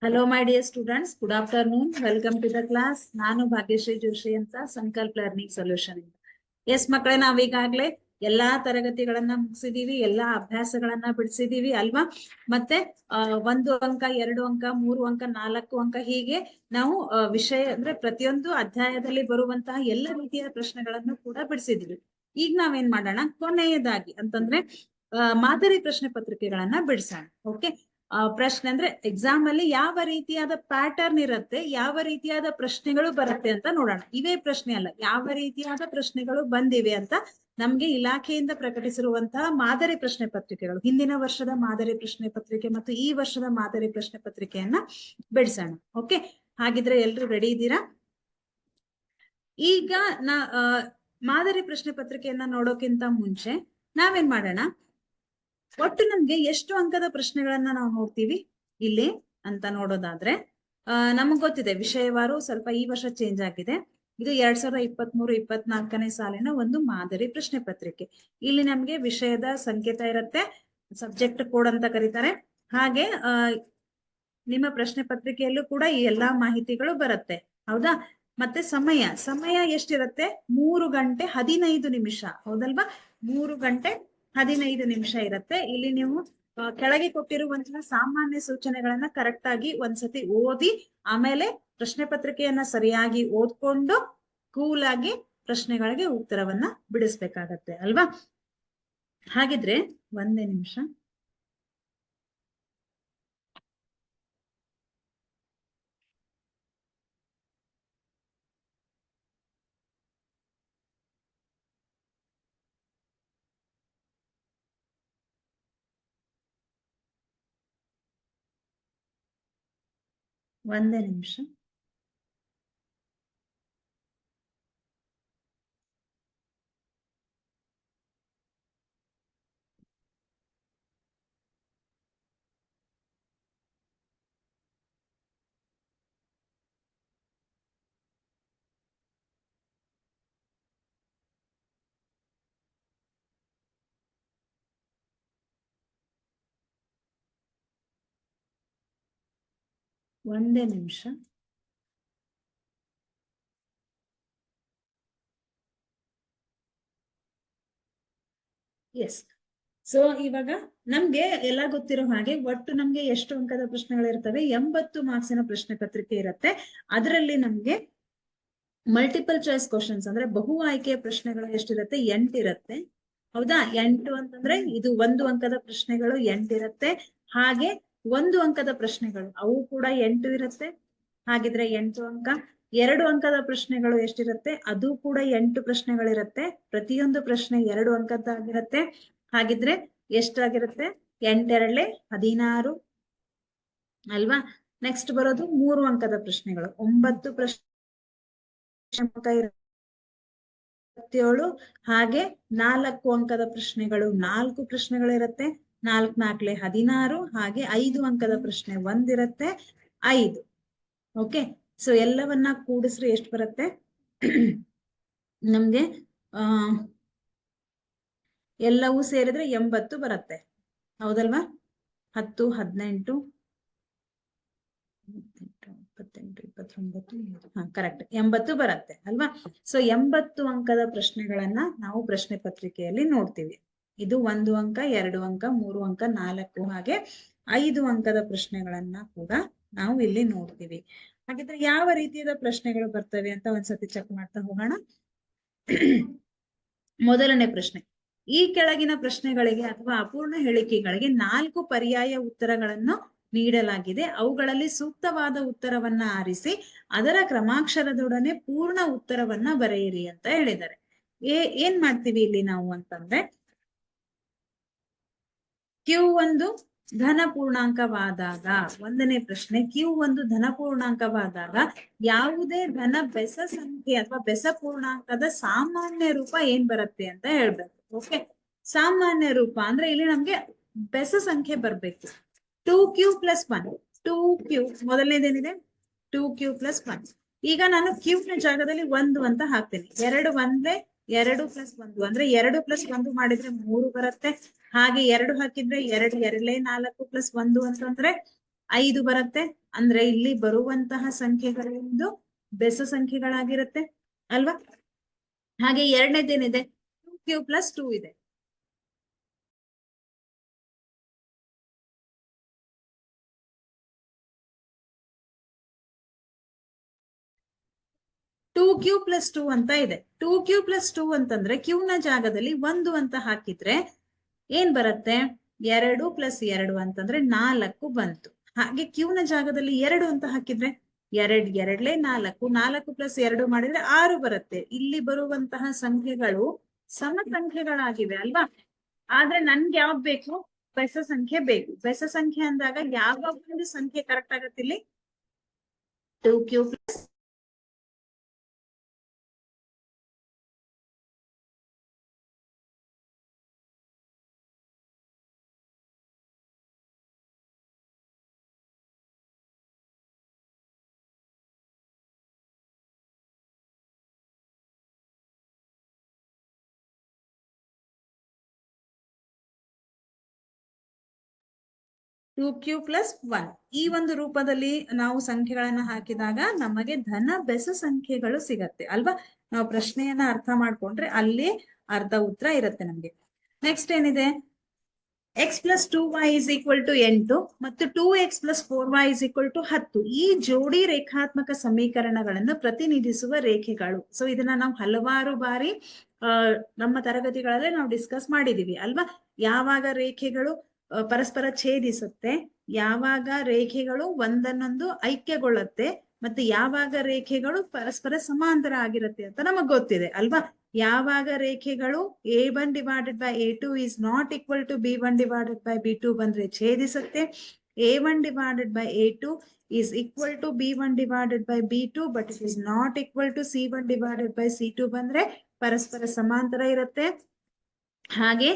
Hello, my dear students. Good afternoon. Welcome to the class. ನಾನು ಭಾಗ್ಯಶ್ರೀ ಜೋಶಿ ಅಂತ ಸಂಕಲ್ಪ learning solution ಇಂದ. ಎಸ್ ಮಕ್ಕಳೇ, ನಾವೀಗಾಗ್ಲೇ ಎಲ್ಲಾ ತರಗತಿಗಳನ್ನ ಮುಗಿಸಿದೀವಿ, ಎಲ್ಲಾ ಅಭ್ಯಾಸಗಳನ್ನ ಬಿಡಿಸಿದೀವಿ ಅಲ್ವಾ? ಮತ್ತೆ 1 ಅಂಕ, 2 ಅಂಕ, 3 ಅಂಕ, 4 ಅಂಕ ಹೀಗೆ ನಾವು ವಿಷಯ ಅಂದ್ರೆ ಪ್ರತಿಯೊಂದು ಅಧ್ಯಾಯದಲ್ಲಿ ಬರುವಂತಹ ಎಲ್ಲ ರೀತಿಯ ಪ್ರಶ್ನೆಗಳನ್ನು ಕೂಡ ಬಿಡಿಸಿದೀವಿ. ಈಗ ನಾವೇನ್ ಮಾಡೋಣ, ಕೊನೆಯದಾಗಿ ಅಂತಂದ್ರೆ ಮಾದರಿ ಪ್ರಶ್ನೆ ಪತ್ರಿಕೆಗಳನ್ನ ಬಿಡಿಸೋಣ. ಓಕೆ, ಪ್ರಶ್ನೆ ಅಂದ್ರೆ ಎಕ್ಸಾಮ್ ಅಲ್ಲಿ ಯಾವ ರೀತಿಯಾದ ಪ್ಯಾಟರ್ನ್ ಇರುತ್ತೆ, ಯಾವ ರೀತಿಯಾದ ಪ್ರಶ್ನೆಗಳು ಬರುತ್ತೆ ಅಂತ ನೋಡೋಣ. ಇವೇ ಪ್ರಶ್ನೆ ಅಲ್ಲ, ಯಾವ ರೀತಿಯಾದ ಪ್ರಶ್ನೆಗಳು ಬಂದಿವೆ ಅಂತ ನಮ್ಗೆ ಇಲಾಖೆಯಿಂದ ಪ್ರಕಟಿಸಿರುವಂತಹ ಮಾದರಿ ಪ್ರಶ್ನೆ ಪತ್ರಿಕೆಗಳು, ಹಿಂದಿನ ವರ್ಷದ ಮಾದರಿ ಪ್ರಶ್ನೆ ಪತ್ರಿಕೆ ಮತ್ತು ಈ ವರ್ಷದ ಮಾದರಿ ಪ್ರಶ್ನೆ ಪತ್ರಿಕೆಯನ್ನ ಬಿಡಿಸೋಣ. ಓಕೆ, ಹಾಗಿದ್ರೆ ಎಲ್ರು ರೆಡಿ ಇದ್ದೀರಾ? ಈಗ ಮಾದರಿ ಪ್ರಶ್ನೆ ಪತ್ರಿಕೆಯನ್ನ ನೋಡೋಕ್ಕಿಂತ ಮುಂಚೆ ನಾವೇನ್ ಮಾಡೋಣ, ಒಟ್ಟು ನಮ್ಗೆ ಎಷ್ಟು ಅಂಕದ ಪ್ರಶ್ನೆಗಳನ್ನ ನಾವು ನೋಡ್ತೀವಿ ಇಲ್ಲಿ ಅಂತ ನೋಡೋದಾದ್ರೆ, ನಮಗ್ ಗೊತ್ತಿದೆ ವಿಷಯವಾರು ಸ್ವಲ್ಪ ಈ ವರ್ಷ ಚೇಂಜ್ ಆಗಿದೆ. ಇದು 2023-24ನೇ ಸಾಲಿನ ಒಂದು ಮಾದರಿ ಪ್ರಶ್ನೆ ಪತ್ರಿಕೆ. ಇಲ್ಲಿ ನಮ್ಗೆ ವಿಷಯದ ಸಂಕೇತ ಇರುತ್ತೆ, ಸಬ್ಜೆಕ್ಟ್ ಕೋಡ್ ಅಂತ ಕರೀತಾರೆ. ಹಾಗೆ ನಿಮ್ಮ ಪ್ರಶ್ನೆ ಪತ್ರಿಕೆಯಲ್ಲೂ ಕೂಡ ಈ ಎಲ್ಲಾ ಮಾಹಿತಿಗಳು ಬರುತ್ತೆ, ಹೌದಾ? ಮತ್ತೆ ಸಮಯ ಎಷ್ಟಿರುತ್ತೆ? 3 ಗಂಟೆ 15 ನಿಮಿಷ, ಹೌದಲ್ವಾ? 3 ಗಂಟೆ 15 ನಿಮಿಷ ಇರುತ್ತೆ. ಇಲ್ಲಿ ನೀವು ಕೆಳಗೆ ಕೊಟ್ಟಿರುವಂತಹ ಸಾಮಾನ್ಯ ಸೂಚನೆಗಳನ್ನ ಕರೆಕ್ಟ್ ಆಗಿ ಒಂದ್ಸತಿ ಓದಿ, ಆಮೇಲೆ ಪ್ರಶ್ನೆ ಪತ್ರಿಕೆಯನ್ನ ಸರಿಯಾಗಿ ಓದ್ಕೊಂಡು ಕೂಲ್ ಆಗಿ ಪ್ರಶ್ನೆಗಳಿಗೆ ಉತ್ತರವನ್ನ ಬಿಡಿಸ್ಬೇಕಾಗತ್ತೆ ಅಲ್ವಾ? ಹಾಗಿದ್ರೆ ಒಂದೇ ನಿಮಿಷ. ಒಂದೇ ನಿಮಿಷ. ಒಂದೇ ನಿಮಿಷ. ಎಸ್, ಸೊ ಇವಾಗ ನಮ್ಗೆ ಎಲ್ಲ ಗೊತ್ತಿರೋ ಹಾಗೆ ಒಟ್ಟು ನಮ್ಗೆ ಎಷ್ಟು ಅಂಕದ ಪ್ರಶ್ನೆಗಳಿರ್ತವೆ? 80 ಮಾರ್ಕ್ಸಿನ ಪ್ರಶ್ನೆ ಪತ್ರಿಕೆ ಇರುತ್ತೆ. ಅದರಲ್ಲಿ ನಮ್ಗೆ ಮಲ್ಟಿಪಲ್ ಚಾಯ್ಸ್ ಕ್ವಶನ್ಸ್ ಅಂದ್ರೆ ಬಹು ಆಯ್ಕೆಯ ಪ್ರಶ್ನೆಗಳು ಎಷ್ಟಿರುತ್ತೆ? 8 ಇರುತ್ತೆ, ಹೌದಾ? 8 ಅಂತಂದ್ರೆ ಇದು 1 ಅಂಕದ ಪ್ರಶ್ನೆಗಳು 8 ಇರುತ್ತೆ. ಹಾಗೆ 1 ಅಂಕದ ಪ್ರಶ್ನೆಗಳು ಅವು ಕೂಡ 8 ಇರುತ್ತೆ. ಹಾಗಿದ್ರೆ 8 ಅಂಕ. 2 ಅಂಕದ ಪ್ರಶ್ನೆಗಳು ಎಷ್ಟಿರುತ್ತೆ? ಅದು ಕೂಡ 8 ಪ್ರಶ್ನೆಗಳಿರುತ್ತೆ. ಪ್ರತಿಯೊಂದು ಪ್ರಶ್ನೆ 2 ಅಂಕದ್ದಾಗಿರುತ್ತೆ. ಹಾಗಿದ್ರೆ ಎಷ್ಟಾಗಿರುತ್ತೆ? 8 × 2 16 ಅಲ್ವಾ? ನೆಕ್ಸ್ಟ್ ಬರೋದು 3 ಅಂಕದ ಪ್ರಶ್ನೆಗಳು, 9 ಪ್ರಶ್ನೆ 77. ಹಾಗೆ 4 ಅಂಕದ ಪ್ರಶ್ನೆಗಳು 4 ಪ್ರಶ್ನೆಗಳಿರುತ್ತೆ. 4 × 4 16. ಹಾಗೆ 5 ಅಂಕದ ಪ್ರಶ್ನೆ ಒಂದಿರುತ್ತೆ, 5. ಓಕೆ, ಸೊ ಎಲ್ಲವನ್ನ ಕೂಡಿಸ್ರಿ ಎಷ್ಟು ಬರುತ್ತೆ ನಮ್ಗೆ? ಎಲ್ಲವೂ ಸೇರಿದ್ರೆ 80 ಬರುತ್ತೆ, ಹೌದಲ್ವಾ? 10, 18, 28, 29, ಕರೆಕ್ಟ್ 80 ಬರುತ್ತೆ ಅಲ್ವಾ? ಸೊ 80 ಅಂಕದ ಪ್ರಶ್ನೆಗಳನ್ನ ನಾವು ಪ್ರಶ್ನೆ ಪತ್ರಿಕೆಯಲ್ಲಿ ನೋಡ್ತೀವಿ. ಇದು 1 ಅಂಕ, 2 ಅಂಕ, 3 ಅಂಕ, 4 ಹಾಗೆ 5 ಅಂಕದ ಪ್ರಶ್ನೆಗಳನ್ನ ಕೂಡ ನಾವು ಇಲ್ಲಿ ನೋಡ್ತೀವಿ. ಹಾಗಿದ್ರೆ ಯಾವ ರೀತಿಯಾದ ಪ್ರಶ್ನೆಗಳು ಬರ್ತವೆ ಅಂತ ಒಂದ್ಸತಿ ಚೆಕ್ ಮಾಡ್ತಾ ಹೋಗೋಣ. ಮೊದಲನೇ ಪ್ರಶ್ನೆ, ಈ ಕೆಳಗಿನ ಪ್ರಶ್ನೆಗಳಿಗೆ ಅಥವಾ ಅಪೂರ್ಣ ಹೇಳಿಕೆಗಳಿಗೆ 4 ಪರ್ಯಾಯ ಉತ್ತರಗಳನ್ನು ನೀಡಲಾಗಿದೆ. ಅವುಗಳಲ್ಲಿ ಸೂಕ್ತವಾದ ಉತ್ತರವನ್ನ ಆರಿಸಿ ಅದರ ಕ್ರಮಾಕ್ಷರದೊಡನೆ ಪೂರ್ಣ ಉತ್ತರವನ್ನ ಬರೆಯಿರಿ ಅಂತ ಹೇಳಿದ್ದಾರೆ. ಏನ್ ಮಾಡ್ತೀವಿ ಇಲ್ಲಿ ನಾವು ಅಂತಂದ್ರೆ, Q ಒಂದು ಧನ ಪೂರ್ಣಾಂಕವಾದಾಗ, 1ನೇ ಪ್ರಶ್ನೆ, Q ಒಂದು ಧನ ಪೂರ್ಣಾಂಕವಾದಾಗ ಯಾವುದೇ ಧನ ಬೆಸ ಸಂಖ್ಯೆ ಅಥವಾ ಬೆಸ ಪೂರ್ಣಾಂಕದ ಸಾಮಾನ್ಯ ರೂಪ ಏನ್ ಬರುತ್ತೆ ಅಂತ ಹೇಳ್ಬೇಕು. ಓಕೆ, ಸಾಮಾನ್ಯ ರೂಪ ಅಂದ್ರೆ ಇಲ್ಲಿ ನಮ್ಗೆ ಬೆಸ ಸಂಖ್ಯೆ ಬರ್ಬೇಕು. 2Q + 1, 2Q ಮೊದಲನೇದೇನಿದೆ? 2Q + 1. ಈಗ ನಾನು Q ನ ಜಾಗದಲ್ಲಿ 1 ಅಂತ ಹಾಕ್ತೀನಿ. 2 1 2 + 1 ಅಂದ್ರೆ 2 + 1 ಮಾಡಿದ್ರೆ 3 ಬರುತ್ತೆ. ಹಾಗೆ 2 ಹಾಕಿದ್ರೆ 2 2 4 + 1 ಅಂತಂದ್ರೆ 5 ಬರುತ್ತೆ. ಅಂದ್ರೆ ಇಲ್ಲಿ ಬರುವಂತಹ ಸಂಖ್ಯೆಗಳು ಬೆಸ ಸಂಖ್ಯೆಗಳಾಗಿರುತ್ತೆ ಅಲ್ವಾ. ಹಾಗೆ ಎರಡನೇದೇನಿದೆ, 2q + 2 ಇದೆ. ಟೂ ಕ್ಯೂ ಪ್ಲಸ್ 2 ಅಂತ ಇದೆ. 2q + 2 ಅಂತಂದ್ರೆ ಕ್ಯೂ ನ ಜಾಗದಲ್ಲಿ 1 ಅಂತ ಹಾಕಿದ್ರೆ ಏನ್ ಬರುತ್ತೆ, 2 + 2 ಅಂತಂದ್ರೆ 4 ಬಂತು. ಹಾಗೆ ಕ್ಯೂ ನ ಜಾಗದಲ್ಲಿ 2 ಅಂತ ಹಾಕಿದ್ರೆ 2 2 4, 4 + 2 ಮಾಡಿದ್ರೆ 6 ಬರುತ್ತೆ. ಇಲ್ಲಿ ಬರುವಂತಹ ಸಂಖ್ಯೆಗಳು ಸಮ ಸಂಖ್ಯೆಗಳಾಗಿವೆ ಅಲ್ವಾ. ಆದ್ರೆ ನನ್ಗೆ ಯಾವ್ದು ಬೇಕು, ಬೆಸ ಸಂಖ್ಯೆ ಬೇಕು. ಬೆಸ ಸಂಖ್ಯೆ ಅಂದಾಗ ಯಾವ ಒಂದು ಸಂಖ್ಯೆ ಕರೆಕ್ಟ್ ಆಗತ್ತೆ ಇಲ್ಲಿ, 2q + 2q + 1 ಈ ಒಂದು ರೂಪದಲ್ಲಿ ನಾವು ಸಂಖ್ಯೆಗಳನ್ನ ಹಾಕಿದಾಗ ನಮಗೆ ಧನ ಬೆಸ ಸಂಖ್ಯೆಗಳು ಸಿಗತ್ತೆ ಅಲ್ವಾ. ನಾವು ಪ್ರಶ್ನೆಯನ್ನ ಅರ್ಥ ಮಾಡ್ಕೊಂಡ್ರೆ ಅಲ್ಲಿ ಅರ್ಧ ಉತ್ತರ ಇರುತ್ತೆ ನಮ್ಗೆ. ನೆಕ್ಸ್ಟ್ ಏನಿದೆ, x + 2y = 8 ಮತ್ತು 2x + 4y = 10 ಈ ಜೋಡಿ ರೇಖಾತ್ಮಕ ಸಮೀಕರಣಗಳನ್ನು ಪ್ರತಿನಿಧಿಸುವ ರೇಖೆಗಳು. ಸೊ ಇದನ್ನ ನಾವು ಹಲವಾರು ಬಾರಿ ನಮ್ಮ ತರಗತಿಗಳಲ್ಲಿ ನಾವು ಡಿಸ್ಕಸ್ ಮಾಡಿದೀವಿ ಅಲ್ವಾ. ಯಾವಾಗ ರೇಖೆಗಳು ಪರಸ್ಪರ ಛೇದಿಸುತ್ತೆ, ಯಾವಾಗ ರೇಖೆಗಳು ಒಂದನ್ನೊಂದು ಐಕ್ಯಗೊಳ್ಳುತ್ತೆ, ಮತ್ತೆ ಯಾವಾಗ ರೇಖೆಗಳು ಪರಸ್ಪರ ಸಮಾಂತರ ಆಗಿರುತ್ತೆ ಅಂತ ನಮಗ್ ಗೊತ್ತಿದೆ ಅಲ್ವಾ. ಯಾವಾಗ ರೇಖೆಗಳು a1 / a2 is not equal to b1 / b2 ಬಂದ್ರೆ ಛೇದಿಸುತ್ತೆ, a1 / a2 is equal to b1 / b2 but it is not equal to c1 / c2 ಬಂದ್ರೆ ಪರಸ್ಪರ ಸಮಾಂತರ ಇರುತ್ತೆ. ಹಾಗೆ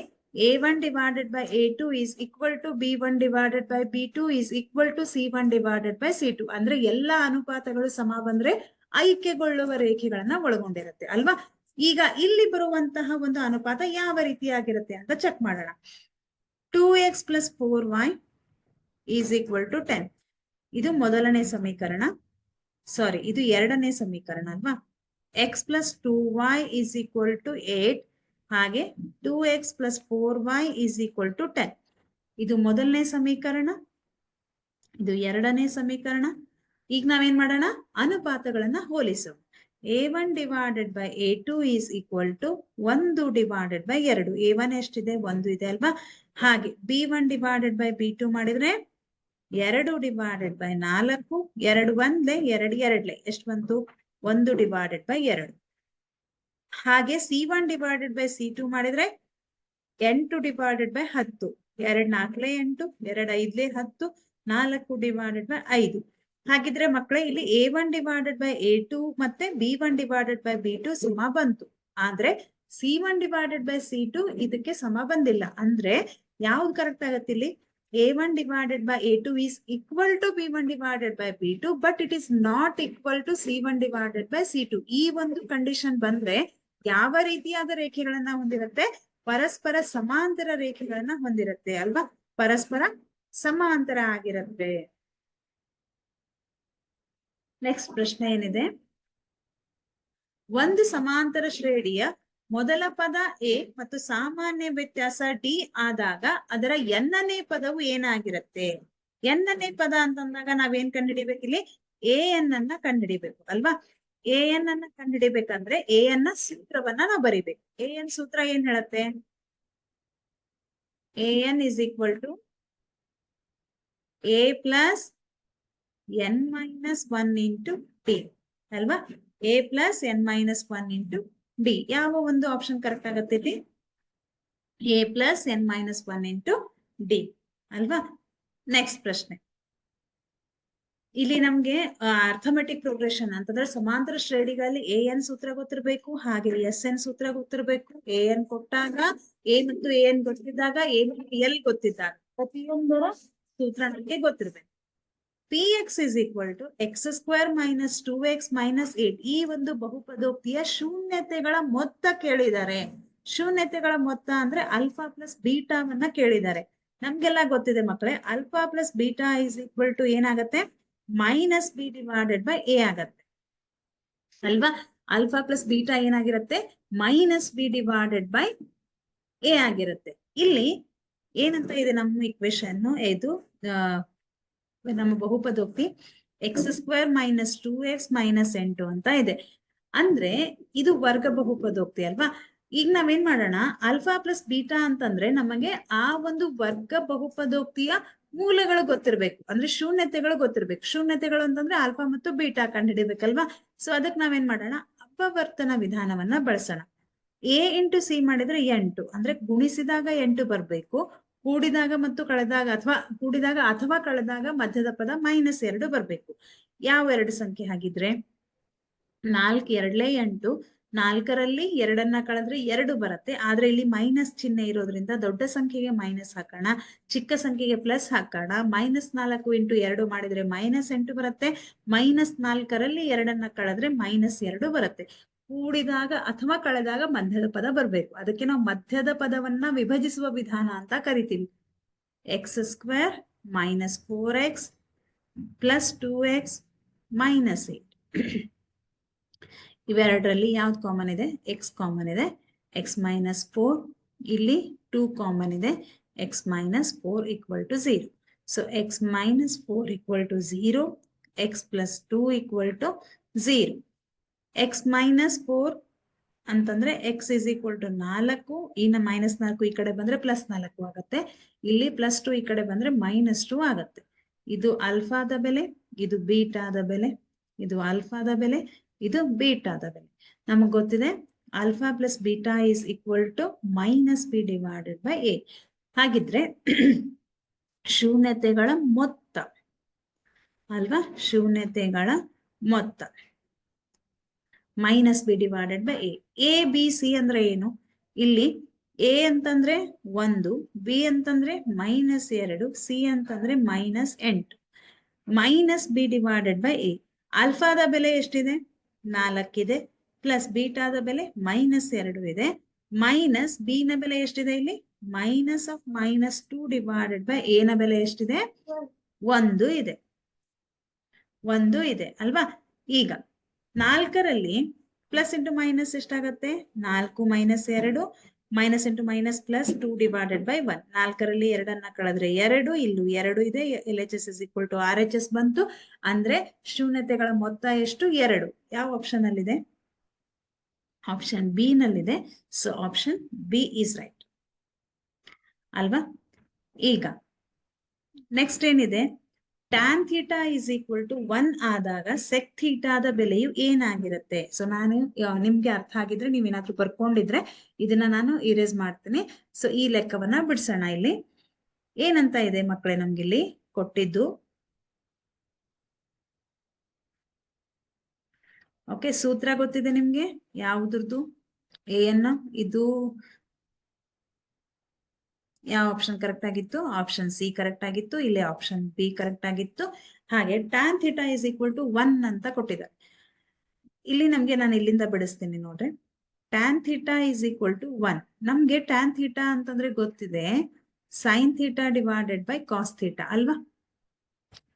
a1 / a2 is equal to b1 / b2 is equal to c1 / c2 ಅಂದ್ರೆ ಎಲ್ಲಾ ಅನುಪಾತಗಳು ಸಮ ಬಂದ್ರೆ ಐಕ್ಯಗೊಳ್ಳುವ ರೇಖೆಗಳನ್ನ ಒಳಗೊಂಡಿರುತ್ತೆ ಅಲ್ವಾ. ಈಗ ಇಲ್ಲಿ ಬರುವಂತಹ ಒಂದು ಅನುಪಾತ ಯಾವ ರೀತಿಯಾಗಿರುತ್ತೆ ಅಂತ ಚೆಕ್ ಮಾಡೋಣ. 2x + 4y = 10 ಇದು ಮೊದಲನೇ ಸಮೀಕರಣ, ಸಾರಿ ಇದು ಎರಡನೇ ಸಮೀಕರಣ ಅಲ್ವಾ. x + 2y = 8 ಹಾಗೆ 2x + 4y = 10 ಇದು ಮೊದಲನೇ ಸಮೀಕರಣ, ಇದು ಎರಡನೇ ಸಮೀಕರಣ. ಈಗ ನಾವೇನ್ ಮಾಡೋಣ, ಅನುಪಾತಗಳನ್ನ ಹೋಲಿಸೋಣ. a1 / a2 is equal to 1 / 2. a1 ಎಷ್ಟಿದೆ, 1 ಇದೆ ಅಲ್ವಾ. ಹಾಗೆ b1 / b2 ಮಾಡಿದ್ರೆ 2 / 4, 2 1 2 2 ಎಷ್ಟು ಬಂತು, 1 / 2. ಹಾಗೆ c1 / c2 ಮಾಡಿದ್ರೆ 8 / 10, 2 4 8, 2 5 10, 4 / 5. ಹಾಗಿದ್ರೆ ಮಕ್ಕಳೇ ಇಲ್ಲಿ a1 / a2 ಮತ್ತೆ b1 / b2 ಸಮ ಬಂತು. ಆದ್ರೆ c1 / c2 ಇದಕ್ಕೆ ಸಮ ಬಂದಿಲ್ಲ. ಅಂದ್ರೆ ಯಾವ್ದು ಕರೆಕ್ಟ್ ಆಗತ್ತೆ ಇಲ್ಲಿ, a1 / a2 is equal to b1 / b2 but it is not equal to c1 / c2. ಈ ಒಂದು ಕಂಡೀಷನ್ ಬಂದ್ರೆ ಯಾವ ರೀತಿಯಾದ ರೇಖೆಗಳನ್ನ ಹೊಂದಿರುತ್ತೆ, ಪರಸ್ಪರ ಸಮಾಂತರ ರೇಖೆಗಳನ್ನ ಹೊಂದಿರುತ್ತೆ ಅಲ್ವಾ. ಪರಸ್ಪರ ಸಮಾಂತರ ಆಗಿರುತ್ತೆ. ನೆಕ್ಸ್ಟ್ ಪ್ರಶ್ನೆ ಏನಿದೆ, ಒಂದು ಸಮಾಂತರ ಶ್ರೇಣಿಯ ಮೊದಲ ಪದ a ಮತ್ತು ಸಾಮಾನ್ಯ ವ್ಯತ್ಯಾಸ d ಆದಾಗ ಅದರ n-ನೇ ಪದವು ಏನಾಗಿರುತ್ತೆ. n-ನೇ ಪದ ಅಂತಂದಾಗ ನಾವೇನ್ ಕಂಡುಹಿಡಿಬೇಕು, ಇಲ್ಲಿ an ಅನ್ನ ಕಂಡುಹಿಡಿಬೇಕು ಅಲ್ವಾ. an ಅನ್ನ ಕಂಡುಹಿಡಿಬೇಕಂದ್ರೆ an ನ ಸೂತ್ರವನ್ನ ನಾವು ಬರಿಬೇಕು. an ಸೂತ್ರ ಏನ್ ಹೇಳುತ್ತೆ, an is equal to a plus n-1 into d ಅಲ್ವಾ. a plus n-1 into d ಯಾವ ಒಂದು ಆಪ್ಷನ್ ಕರೆಕ್ಟ್ ಆಗತ್ತೆ ಇಲ್ಲಿ, a plus n-1 into d ಅಲ್ವಾ. ನೆಕ್ಸ್ಟ್ ಪ್ರಶ್ನೆ, ಇಲ್ಲಿ ನಮ್ಗೆ ಅರ್ಥಮೆಟಿಕ್ ಪ್ರೋಗ್ರೆಷನ್ ಅಂತಂದ್ರೆ ಸಮಾಂತರ ಶ್ರೇಣಿಗಳಲ್ಲಿ an ಸೂತ್ರ ಗೊತ್ತಿರ್ಬೇಕು, ಹಾಗೆ sn ಸೂತ್ರ ಗೊತ್ತಿರ್ಬೇಕು. an ಕೊಟ್ಟಾಗ a ಮತ್ತು an ಗೊತ್ತಿದ್ದಾಗ a ಮತ್ತು l ಗೊತ್ತಿದ್ದಾಗ ಪ್ರತಿಯೊಂದರ ಸೂತ್ರ ನಮಗೆ ಗೊತ್ತಿರ್ಬೇಕು. px is equal to x² minus 2x minus 8 ಈ ಒಂದು ಬಹುಪದೋಕ್ತಿಯ ಶೂನ್ಯತೆಗಳ ಮೊತ್ತ ಕೇಳಿದ್ದಾರೆ. ಶೂನ್ಯತೆಗಳ ಮೊತ್ತ ಅಂದ್ರೆ ಆಲ್ಫಾ ಪ್ಲಸ್ ಬೀಟಾವನ್ನ ಕೇಳಿದ್ದಾರೆ. ನಮ್ಗೆಲ್ಲ ಗೊತ್ತಿದೆ ಮಕ್ಕಳೇ, alpha plus beta is equal to ಏನಾಗತ್ತೆ, minus B divided by A ಆಗತ್ತೆ ಅಲ್ವಾ. ಆಲ್ಫಾ ಪ್ಲಸ್ ಬೀಟಾ ಏನಾಗಿರುತ್ತೆ, minus B divided by A ಆಗಿರುತ್ತೆ. ಇಲ್ಲಿ ಏನಂತ ಇದೆ ನಮ್ಮ ಇಕ್ವೇಶನ್, ಇದು ನಮ್ಮ ಬಹುಪದೋಕ್ತಿ X square minus 2x minus 8 ಅಂತ ಇದೆ. ಅಂದ್ರೆ ಇದು ವರ್ಗ ಬಹುಪದೋಕ್ತಿ ಅಲ್ವಾ. ಈಗ ನಾವೇನ್ ಮಾಡೋಣ, ಆಲ್ಫಾ ಪ್ಲಸ್ ಬೀಟಾ ಅಂತಂದ್ರೆ ನಮಗೆ ಆ ಒಂದು ವರ್ಗ ಬಹುಪದೋಕ್ತಿಯ ಮೂಲಗಳು ಗೊತ್ತಿರ್ಬೇಕು, ಅಂದ್ರೆ ಶೂನ್ಯತೆಗಳು ಗೊತ್ತಿರ್ಬೇಕು. ಶೂನ್ಯತೆಗಳು ಅಂತಂದ್ರೆ ಆಲ್ಫಾ ಮತ್ತು ಬೀಟಾ ಕಂಡುಹಿಡಿಬೇಕಲ್ವಾ. ಸೊ ಅದಕ್ಕೆ ನಾವೇನ್ ಮಾಡೋಣ, ಅಪವರ್ತನ ವಿಧಾನವನ್ನ ಬಳಸೋಣ. ಎ ಇಂಟು ಸಿ ಮಾಡಿದ್ರೆ 8, ಅಂದ್ರೆ ಗುಣಿಸಿದಾಗ 8 ಬರ್ಬೇಕು, ಕೂಡಿದಾಗ ಮತ್ತು ಕಳೆದಾಗ ಅಥವಾ ಕಳೆದಾಗ ಮಧ್ಯದ ಪದ -2 ಬರ್ಬೇಕು. ಯಾವ ಎರಡು ಸಂಖ್ಯೆ ಹಾಗಿದ್ರೆ, 4 2 8, 4ರಲ್ಲಿ 2 ಕಳೆದ್ರೆ 2 ಬರುತ್ತೆ. ಆದ್ರೆ ಇಲ್ಲಿ ಮೈನಸ್ ಚಿಹ್ನೆ ಇರೋದ್ರಿಂದ ದೊಡ್ಡ ಸಂಖ್ಯೆಗೆ ಮೈನಸ್ ಹಾಕೋಣ, ಚಿಕ್ಕ ಸಂಖ್ಯೆಗೆ ಪ್ಲಸ್ ಹಾಕೋಣ. -4 ಇಂಟು 2 ಮಾಡಿದ್ರೆ -8 ಬರುತ್ತೆ. -4ರಲ್ಲಿ 2 ಕಳೆದ್ರೆ -2 ಬರುತ್ತೆ. ಕೂಡಿದಾಗ ಅಥವಾ ಕಳೆದಾಗ ಮಧ್ಯದ ಪದ ಬರ್ಬೇಕು. ಅದಕ್ಕೆ ನಾವು ಮಧ್ಯದ ಪದವನ್ನ ವಿಭಜಿಸುವ ವಿಧಾನ ಅಂತ ಕರಿತೀವಿ. X square minus 4x plus 2x minus 8. ಇವೆರಡರಲ್ಲಿ ಯಾವ್ದು ಕಾಮನ್ ಇದೆ, ಎಕ್ಸ್ ಕಾಮನ್ ಇದೆ. ಎಕ್ಸ್ ಮೈನಸ್ 4, ಇಲ್ಲಿ 2 ಕಾಮನ್ ಇದೆ. X minus 4 equal to 0. So X minus 4 equal to 0, X plus 2 equal to 0. X minus 4 ಅಂತಂದ್ರೆ ಎಕ್ಸ್ ಇಸ್ ಈಕ್ವಲ್ ಟು 4, ಇನ್ನು -4 ಈ ಕಡೆ ಬಂದ್ರೆ +4 ಆಗತ್ತೆ. ಇಲ್ಲಿ +2 ಈ ಕಡೆ ಬಂದ್ರೆ -2 ಆಗತ್ತೆ. ಇದು ಆಲ್ಫಾದ ಬೆಲೆ, ಇದು ಬೀಟಾದ ಬೆಲೆ. ಇದು ಆಲ್ಫಾದ ಬೆಲೆ, ಇದು ಬೀಟಾದ ಬೆಲೆ. ನಮಗ್ ಗೊತ್ತಿದೆ alpha plus beta is equal to minus B divided by A. ಹಾಗಿದ್ರೆ ಶೂನ್ಯತೆಗಳ ಮೊತ್ತ ಅಲ್ವಾ, ಶೂನ್ಯತೆಗಳ ಮೊತ್ತ minus B divided by A. A B C ಅಂದ್ರೆ ಏನು, ಇಲ್ಲಿ ಎ ಅಂತಂದ್ರೆ 1, ಬಿ ಅಂತಂದ್ರೆ -2, ಸಿ ಅಂತಂದ್ರೆ -8. Minus B divided by A. ಆಲ್ಫಾದ ಬೆಲೆ ಎಷ್ಟಿದೆ, 4 ಇದೆ. ಪ್ಲಸ್ ಬೀಟಾದ ಬೆಲೆ -2 ಇದೆ. ಮೈನಸ್ ಬಿ ನ ಬೆಲೆ ಎಷ್ಟಿದೆ, ಇಲ್ಲಿ -2 ಡಿವೈಡೆಡ್ ಬೈ ಎ ನ ಬೆಲೆ ಎಷ್ಟಿದೆ, 1 ಇದೆ. 1 ಇದೆ ಅಲ್ವಾ. ಈಗ 4ರಲ್ಲಿ ಪ್ಲಸ್ ಇಂಟು ಮೈನಸ್ ಎಷ್ಟಾಗತ್ತೆ, 4 -2, minus into minus plus 2 divided by 1. 4ರಲ್ಲಿ 2 ಕಳೆದ್ರೆ 2, ಇಲ್ಲೂ 2 ಇದೆ. LHS is equal to RHS ಬಂತು. ಅಂದ್ರೆ ಶೂನ್ಯತೆಗಳ ಮೊತ್ತ ಎಷ್ಟು, 2. ಯಾವ ಆಪ್ಷನ್ ಅಲ್ಲಿದೆ, ಆಪ್ಷನ್ ಬಿ ನಲ್ಲಿದೆ. So option B is right ಅಲ್ವಾ. ಈಗ ನೆಕ್ಸ್ಟ್ ಏನಿದೆ, tan theta is equal to 1 ಆದಾಗ ಸೆಕ್ ಥೀಟಾದ ಬೆಲೆಯು ಏನಾಗಿರುತ್ತೆ. ಸೊ ನಾನು ನಿಮ್ಗೆ ಅರ್ಥ ಆಗಿದ್ರೆ ನೀವೇನಾದ್ರೂ ಬರ್ಕೊಂಡಿದ್ರೆ ಇದನ್ನ ನಾನು ಇರೇಸ್ ಮಾಡ್ತೀನಿ. ಸೊ ಈ ಲೆಕ್ಕವನ್ನ ಬಿಡಿಸೋಣ. ಇಲ್ಲಿ ಏನಂತ ಇದೆ ಮಕ್ಕಳೇ, ನಮ್ಗಿಲ್ಲಿ ಕೊಟ್ಟಿದ್ದು ಓಕೆ. ಸೂತ್ರ ಗೊತ್ತಿದೆ ನಿಮ್ಗೆ ಯಾವುದ್ರದ್ದು, ಇದು ಯಾವ ಆಪ್ಷನ್ ಕರೆಕ್ಟ್ ಆಗಿತ್ತು, ಆಪ್ಷನ್ ಸಿ ಕರೆಕ್ಟ್ ಆಗಿತ್ತು. ಇಲ್ಲಿ ಆಪ್ಷನ್ ಬಿ ಕರೆಕ್ಟ್ ಆಗಿತ್ತು. ಹಾಗೆ tan theta is equal to 1 ಅಂತ ಕೊಟ್ಟಿದ್ದಾರೆ. ಇಲ್ಲಿ ನಮ್ಗೆ ನಾನು ಇಲ್ಲಿಂದ ಬಿಡಿಸ್ತೀನಿ ನೋಡ್ರಿ. Tan theta is equal to 1. ನಮ್ಗೆ ಟ್ಯಾನ್ ಥೀಟಾ ಅಂತಂದ್ರೆ ಗೊತ್ತಿದೆ, sine theta divided by cos theta ಅಲ್ವಾ.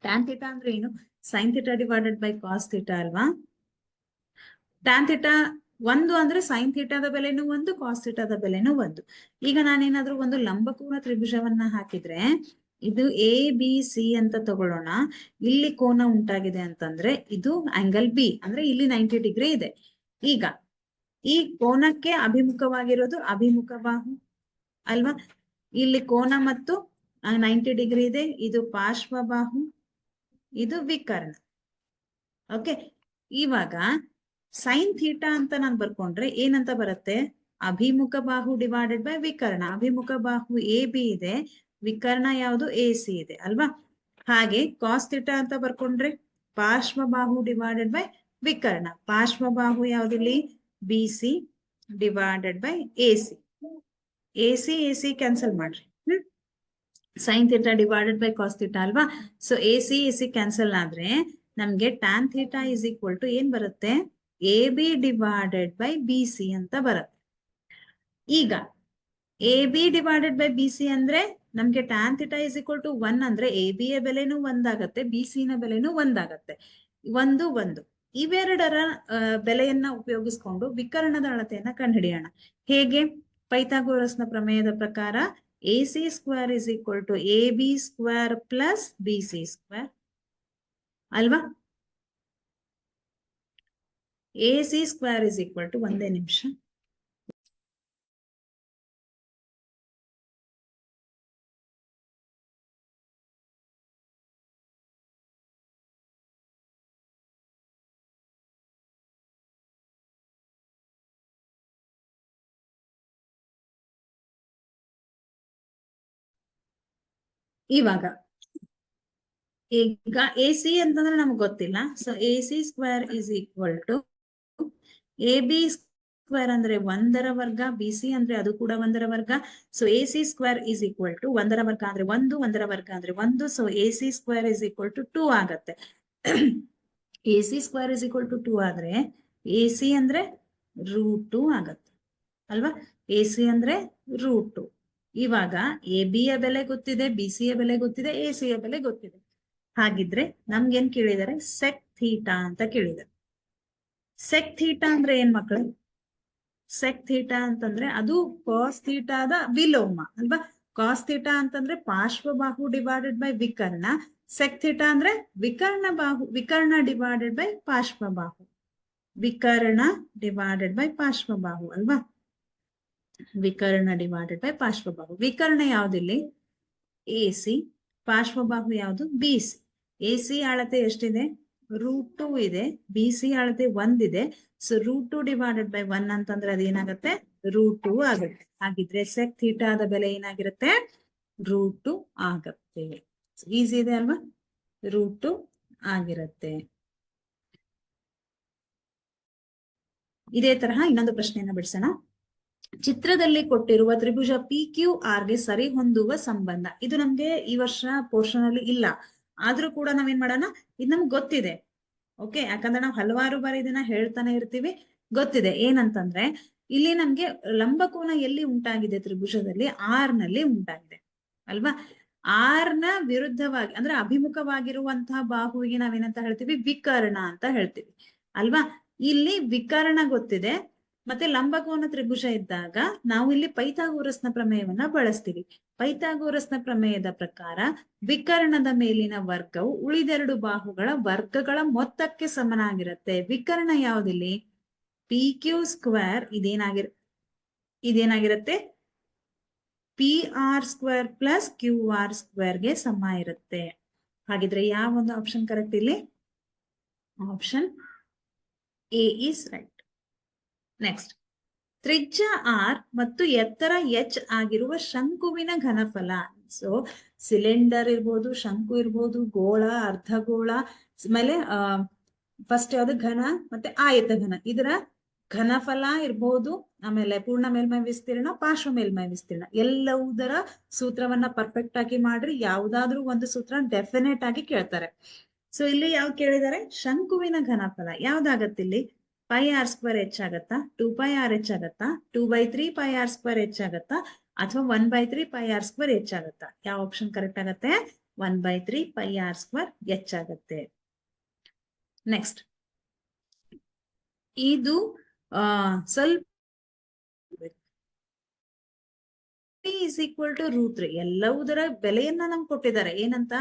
ಟ್ಯಾನ್ ಥೀಟಾ ಅಂದ್ರೆ ಏನು, sine theta divided by cos theta ಅಲ್ವಾ. ಟ್ಯಾನ್ ಥೀಟಾ 1 ಅಂದ್ರೆ ಸೈನ್ ಥೀಟಾದ ಬೆಲೆನೂ 1, ಕಾಸ್ ಥೀಟಾದ ಬೆಲೆನೂ 1. ಈಗ ನಾನೇನಾದ್ರೂ ಒಂದು ಲಂಬಕೋನ ತ್ರಿಭುಜವನ್ನ ಹಾಕಿದ್ರೆ, ಇದು ಎ ಬಿ ಸಿ ಅಂತ ತಗೊಳ್ಳೋಣ. ಇಲ್ಲಿ ಕೋನ ಉಂಟಾಗಿದೆ ಅಂತಂದ್ರೆ ಇದು ಆಂಗಲ್ ಬಿ, ಅಂದ್ರೆ ಇಲ್ಲಿ 90 ಡಿಗ್ರಿ ಇದೆ. ಈಗ ಈ ಕೋನಕ್ಕೆ ಅಭಿಮುಖವಾಗಿರೋದು ಅಭಿಮುಖ ಬಾಹು ಅಲ್ವಾ. ಇಲ್ಲಿ ಕೋನ ಮತ್ತು 90 ಡಿಗ್ರಿ ಇದೆ. ಇದು ಪಾರ್ಶ್ವ ಬಾಹು, ಇದು ವಿಕರ್ಣ. ಓಕೆ. ಇವಾಗ ಸೈನ್ ಥೀಟಾ ಅಂತ ನಾನು ಬರ್ಕೊಂಡ್ರೆ ಏನಂತ ಬರುತ್ತೆ, ಅಭಿಮುಖ ಬಾಹು ಡಿವೈಡೆಡ್ ಬೈ ವಿಕರ್ಣ. ಅಭಿಮುಖ ಬಾಹು ಎ ಬಿ ಇದೆ, ವಿಕರ್ಣ ಯಾವುದು ಎ ಸಿ ಇದೆ ಅಲ್ವಾ. ಹಾಗೆ ಕಾಸ್ ಥೀಟಾ ಅಂತ ಬರ್ಕೊಂಡ್ರೆ ಪಾರ್ಶ್ವ ಬಾಹು ಡಿವೈಡೆಡ್ ಬೈ ವಿಕರ್ಣ. ಪಾರ್ಶ್ವ ಬಾಹು ಯಾವ್ದಿಲ್ಲಿ, B C divided by A C. A C cancel ಮಾಡ್ರಿ. Sine theta divided by cos theta ಅಲ್ವಾ. ಸೊ ಎ ಸಿ ಕ್ಯಾನ್ಸಲ್ ಆದ್ರೆ ನಮ್ಗೆ tan theta is equal to ಏನ್ ಬರುತ್ತೆ, A B divided by B C ಅಂತ ಬರುತ್ತೆ. ಈಗ A B divided by B C ಅಂದ್ರೆ ನಮ್ಗೆ tan theta is equal to 1 ಅಂದ್ರೆ ಎ ಬಿ ಯ ಬೆಲೆನೂ ಒಂದಾಗತ್ತೆ, ಬಿ ಸಿ ನ ಬೆಲೆನೂ ಒಂದಾಗತ್ತೆ. ಒಂದು ಇವೆರಡರ ಬೆಲೆಯನ್ನ ಉಪಯೋಗಿಸ್ಕೊಂಡು ವಿಕರ್ಣದ ಅಳತೆಯನ್ನ ಕಂಡುಹಿಡಿಯೋಣ. ಹೇಗೆ? ಪೈಥಾಗೋರಸ್ನ ಪ್ರಮೇಯದ ಪ್ರಕಾರ A C square is equal to A B square plus B C square ಅಲ್ವಾ? A C square is equal to, ಒಂದೇ ನಿಮಿಷ, ಇವಾಗ ಈಗ ಎ ಸಿ ಅಂತಂದ್ರೆ ನಮ್ಗೆ ಗೊತ್ತಿಲ್ಲ. So A C square is equal to A B square ಅಂದ್ರೆ 1ರ ವರ್ಗ, ಬಿ ಸಿ ಅಂದ್ರೆ ಅದು ಕೂಡ 1ರ ವರ್ಗ. So A C square is equal to 1ರ ವರ್ಗ ಅಂದ್ರೆ 1, 1ರ ವರ್ಗ ಅಂದ್ರೆ 1. So A C square is equal to 2 ಆಗತ್ತೆ. A C square is equal to 2 ಆದ್ರೆ ಎ ಸಿ ಅಂದ್ರೆ √2 ಆಗತ್ತೆ ಅಲ್ವಾ? ಎ ಸಿ ಅಂದ್ರೆ √2. ಇವಾಗ ಎ ಬಿ ಯ ಬೆಲೆ ಗೊತ್ತಿದೆ, ಬಿ ಸಿ ಯ ಬೆಲೆ ಗೊತ್ತಿದೆ, ಎ ಸಿ ಯ ಬೆಲೆ ಗೊತ್ತಿದೆ. ಹಾಗಿದ್ರೆ ನಮ್ಗೇನ್ ಕೇಳಿದಾರೆ? ಸೆಕ್ ಥೀಟಾ ಅಂತ ಕೇಳಿದಾರೆ. ಸೆಕ್ ಥೀಟಾ ಅಂದ್ರೆ ಏನ್ ಮಕ್ಕಳು? ಸೆಕ್ ಥೀಟಾ ಅಂತಂದ್ರೆ ಅದು ಕಾಸ್ ಥೀಟಾದ ವಿಲೋಮ ಅಲ್ವಾ? ಕಾಸ್ ಥೀಟಾ ಅಂತಂದ್ರೆ ಪಾರ್ಶ್ವಬಾಹು ಡಿವೈಡೆಡ್ ಬೈ ವಿಕರ್ಣ. ಸೆಕ್ ಥೀಟಾ ಅಂದ್ರೆ ವಿಕರ್ಣ ಡಿವೈಡೆಡ್ ಬೈ ಪಾರ್ಶ್ವಬಾಹು. ವಿಕರ್ಣ ಡಿವೈಡೆಡ್ ಬೈ ಪಾರ್ಶ್ವಬಾಹು ಅಲ್ವಾ? ವಿಕರ್ಣ ಡಿವೈಡೆಡ್ ಬೈ ಪಾರ್ಶ್ವಬಾಹು. ವಿಕರ್ಣ ಯಾವ್ದಿಲ್ಲಿ? A C. ಪಾರ್ಶ್ವಬಾಹು ಯಾವುದು? B C. ಎ ಸಿ ಅಳತೆ ಎಷ್ಟಿದೆ? √2 ಇದೆ. ಬಿ ಸಿ ಅಳತೆ 1 ಇದೆ. ಸೊ √2 ಡಿವೈಡೆಡ್ ಬೈ 1 ಅಂತಂದ್ರೆ ಅದೇನಾಗತ್ತೆ? √2 ಆಗುತ್ತೆ. ಹಾಗಿದ್ರೆ ಸೆಕ್ ಥೀಟಾದ ಬೆಲೆ ಏನಾಗಿರುತ್ತೆ? √2 ಆಗತ್ತೆ. ಈಸಿ ಇದೆ ಅಲ್ವಾ? √2 ಆಗಿರುತ್ತೆ. ಇದೇ ತರಹ ಇನ್ನೊಂದು ಪ್ರಶ್ನೆಯನ್ನ ಬಿಡಿಸೋಣ. ಚಿತ್ರದಲ್ಲಿ ಕೊಟ್ಟಿರುವ ತ್ರಿಭುಜ ಪಿ ಕ್ಯೂ ಆರ್ ಗೆ ಸರಿ ಹೊಂದುವ ಸಂಬಂಧ. ಇದು ನಮ್ಗೆ ಈ ವರ್ಷ ಪೋರ್ಷನ್ ಅಲ್ಲಿ ಇಲ್ಲ, ಆದ್ರೂ ಕೂಡ ನಾವೇನ್ ಮಾಡೋಣ, ಇದು ನಮ್ಗೆ ಗೊತ್ತಿದೆ. ಓಕೆ, ಯಾಕಂದ್ರೆ ನಾವು ಹಲವಾರು ಬಾರಿ ಇದನ್ನ ಹೇಳ್ತಾನೆ ಇರ್ತೀವಿ. ಗೊತ್ತಿದೆ ಏನಂತಂದ್ರೆ, ಇಲ್ಲಿ ನಮ್ಗೆ ಲಂಬಕೋನ ಎಲ್ಲಿ ಉಂಟಾಗಿದೆ? ತ್ರಿಭುಜದಲ್ಲಿ ಆರ್ ನಲ್ಲಿ ಉಂಟಾಗಿದೆ ಅಲ್ವಾ? ಆರ್ ನ ವಿರುದ್ಧವಾಗಿ ಅಂದ್ರೆ ಅಭಿಮುಖವಾಗಿರುವಂತಹ ಬಾಹುವಿಗೆ ನಾವೇನಂತ ಹೇಳ್ತೀವಿ? ವಿಕರ್ಣ ಅಂತ ಹೇಳ್ತೀವಿ ಅಲ್ವಾ? ಇಲ್ಲಿ ವಿಕರ್ಣ ಗೊತ್ತಿದೆ, ಮತ್ತೆ ಲಂಬಕೋನ ತ್ರಿಭುಜ ಇದ್ದಾಗ ನಾವು ಇಲ್ಲಿ ಪೈಥಾಗೋರಸ್ನ ಪ್ರಮೇಯವನ್ನ ಬಳಸ್ತೀವಿ. ಪೈಥಾಗೋರಸ್ನ ಪ್ರಮೇಯದ ಪ್ರಕಾರ ವಿಕರ್ಣದ ಮೇಲಿನ ವರ್ಗವು ಉಳಿದೆರಡು ಬಾಹುಗಳ ವರ್ಗಗಳ ಮೊತ್ತಕ್ಕೆ ಸಮನಾಗಿರುತ್ತೆ. ವಿಕರ್ಣ ಯಾವ್ದಿಲ್ಲಿ? ಪಿ ಕ್ಯೂ ಸ್ಕ್ವೇರ್ ಇದೇನಾಗಿರುತ್ತೆ? P R square plus Q R square ಗೆ ಸಮ ಇರುತ್ತೆ. ಹಾಗಿದ್ರೆ ಯಾವ ಒಂದು ಆಪ್ಷನ್ ಕರೆಕ್ಟ್ ಇಲ್ಲಿ? Option A is right. Next, ತ್ರಿಜ್ಯ ಆರ್ ಮತ್ತು ಎತ್ತರ ಎಚ್ ಆಗಿರುವ ಶಂಕುವಿನ ಘನಫಲ. ಸೊ ಸಿಲಿಂಡರ್ ಇರ್ಬೋದು, ಶಂಕು ಇರ್ಬೋದು, ಗೋಳ, ಅರ್ಧಗೋಳ, ಆಮೇಲೆ ಫಸ್ಟ್ ಯಾವ್ದು? ಘನ ಮತ್ತೆ ಆಯತ ಘನ. ಇದರ ಘನಫಲ ಇರ್ಬೋದು, ಆಮೇಲೆ ಪೂರ್ಣ ಮೇಲ್ಮೈ ವಿಸ್ತೀರ್ಣ, ಪಾರ್ಶ್ವ ಮೇಲ್ಮೈ ವಿಸ್ತೀರ್ಣ, ಎಲ್ಲವುದರ ಸೂತ್ರವನ್ನ ಪರ್ಫೆಕ್ಟ್ ಆಗಿ ಮಾಡ್ರಿ. ಯಾವ್ದಾದ್ರು ಒಂದು ಸೂತ್ರ ಡೆಫಿನೆಟ್ ಆಗಿ ಕೇಳ್ತಾರೆ. ಸೊ ಇಲ್ಲಿ ಯಾವ್ದು ಕೇಳಿದ್ದಾರೆ? ಶಂಕುವಿನ ಘನಫಲ ಯಾವ್ದಾಗತ್ತೆ ಇಲ್ಲಿ? ಪೈ ಆರ್ ಸ್ಕ್ವೇರ್ ಎಚ್ ಆಗತ್ತಾ? 2π r h ಆಗತ್ತಾ? 2/3π r ಸ್ಕ್ವೇರ್ ಎಚ್ ಆಗತ್ತಾ? ಅಥವಾ 1/3π r ಸ್ಕ್ವೇರ್ ಎಚ್ ಆಗತ್ತಾ? ಯಾವ ಆಪ್ಷನ್ ಕರೆಕ್ಟ್ ಆಗತ್ತೆ? 1/3π r ಸ್ಕ್ವೇರ್ ಎಚ್ ಆಗತ್ತೆ. ನೆಕ್ಸ್ಟ್, ಇದು ಸ್ವಲ್ಪ ಇಸ್ ಈಕ್ವಲ್ ಟು √3. ಎಲ್ಲವುದರ ಬೆಲೆಯನ್ನ ನಮ್ಗೆ ಕೊಟ್ಟಿದ್ದಾರೆ. ಏನಂತ?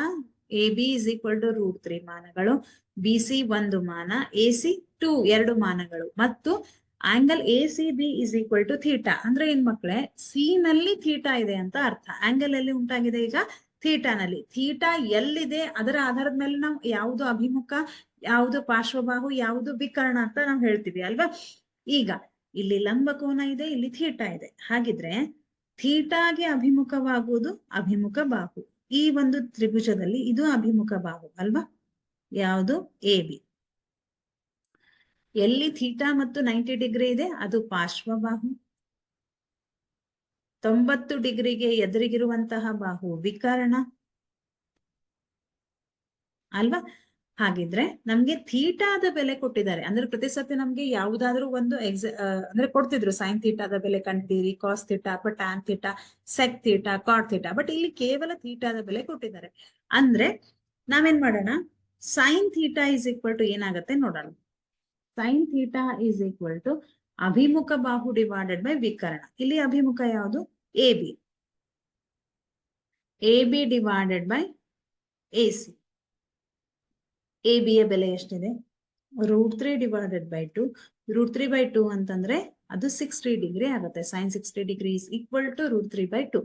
A B is equal to √3 ಮಾನಗಳು, ಬಿ ಸಿ 1 ಮಾನ, ಎ ಸಿ 2 ಮಾನಗಳು, ಮತ್ತು angle A C B is equal to theta. ಅಂದ್ರೆ ಏನ್ ಮಕ್ಕಳೇ? ಸಿ ನಲ್ಲಿ ಥೀಟಾ ಇದೆ ಅಂತ ಅರ್ಥ. ಆಂಗಲ್ ಎಲ್ಲಿ ಉಂಟಾಗಿದೆ? ಈಗ ಥೀಟಾನಲ್ಲಿ. ಥೀಟಾ ಎಲ್ಲಿದೆ ಅದರ ಆಧಾರದ ಮೇಲೆ ನಾವು ಯಾವುದು ಅಭಿಮುಖ, ಯಾವುದು ಪಾರ್ಶ್ವಬಾಹು, ಯಾವುದು ವಿಕರ್ಣ ಅಂತ ನಾವು ಹೇಳ್ತೀವಿ ಅಲ್ವಾ? ಈಗ ಇಲ್ಲಿ ಲಂಬಕೋನ ಇದೆ, ಇಲ್ಲಿ ಥೀಟಾ ಇದೆ. ಹಾಗಿದ್ರೆ ಥೀಟಾಗೆ ಅಭಿಮುಖವಾಗುವುದು ಅಭಿಮುಖ ಬಾಹು. ಈ ಒಂದು ತ್ರಿಭುಜದಲ್ಲಿ ಇದು ಅಭಿಮುಖ ಬಾಹು ಅಲ್ವಾ? ಯಾವುದು? A B. ಎಲ್ಲಿ ಥೀಟಾ ಮತ್ತು 90 ಡಿಗ್ರಿ ಇದೆ ಅದು ಪಾರ್ಶ್ವಬಾಹು. 90 ಡಿಗ್ರಿಗೆ ಎದುರಿಗಿರುವಂತಹ ಬಾಹು ವಿಕರ್ಣ ಅಲ್ವಾ? ಹಾಗಿದ್ರೆ ನಮ್ಗೆ ಥೀಟಾದ ಬೆಲೆ ಕೊಟ್ಟಿದ್ದಾರೆ. ಅಂದ್ರೆ ಪ್ರತಿ ಸತಿ ನಮ್ಗೆ ಯಾವುದಾದ್ರೂ ಒಂದು ಅಂದ್ರೆ ಕೊಡ್ತಿದ್ರು ಸೈನ್ ಥೀಟಾದ ಬೆಲೆ ಕಂಡಿರಿ, ಕಾಸ್ ಥೀಟಾ ಅಥವಾ tan theta, sec theta, cot theta. But ಇಲ್ಲಿ ಕೇವಲ ಥೀಟಾದ ಬೆಲೆ ಕೊಟ್ಟಿದ್ದಾರೆ. ಅಂದ್ರೆ ನಾವೇನ್ ಮಾಡೋಣ, sine theta is equal to ಏನಾಗತ್ತೆ ನೋಡೋಣ. Sine theta is equal to ಅಭಿಮುಖ ಬಾಹು ಡಿವೈಡೆಡ್ ಬೈ ವಿಕರ್ಣ. ಇಲ್ಲಿ ಅಭಿಮುಖ ಯಾವುದು? A B. A B divided by A C. A B ಯ ಬೆಲೆ ಎಷ್ಟಿದೆ? √3 ಡಿವೈಡೆಡ್ ಬೈ 2. √3/2 ಅಂತಂದ್ರೆ ಅದು 60 ಡಿಗ್ರಿ ಆಗುತ್ತೆ. Sine 60 degree is equal to √3/2.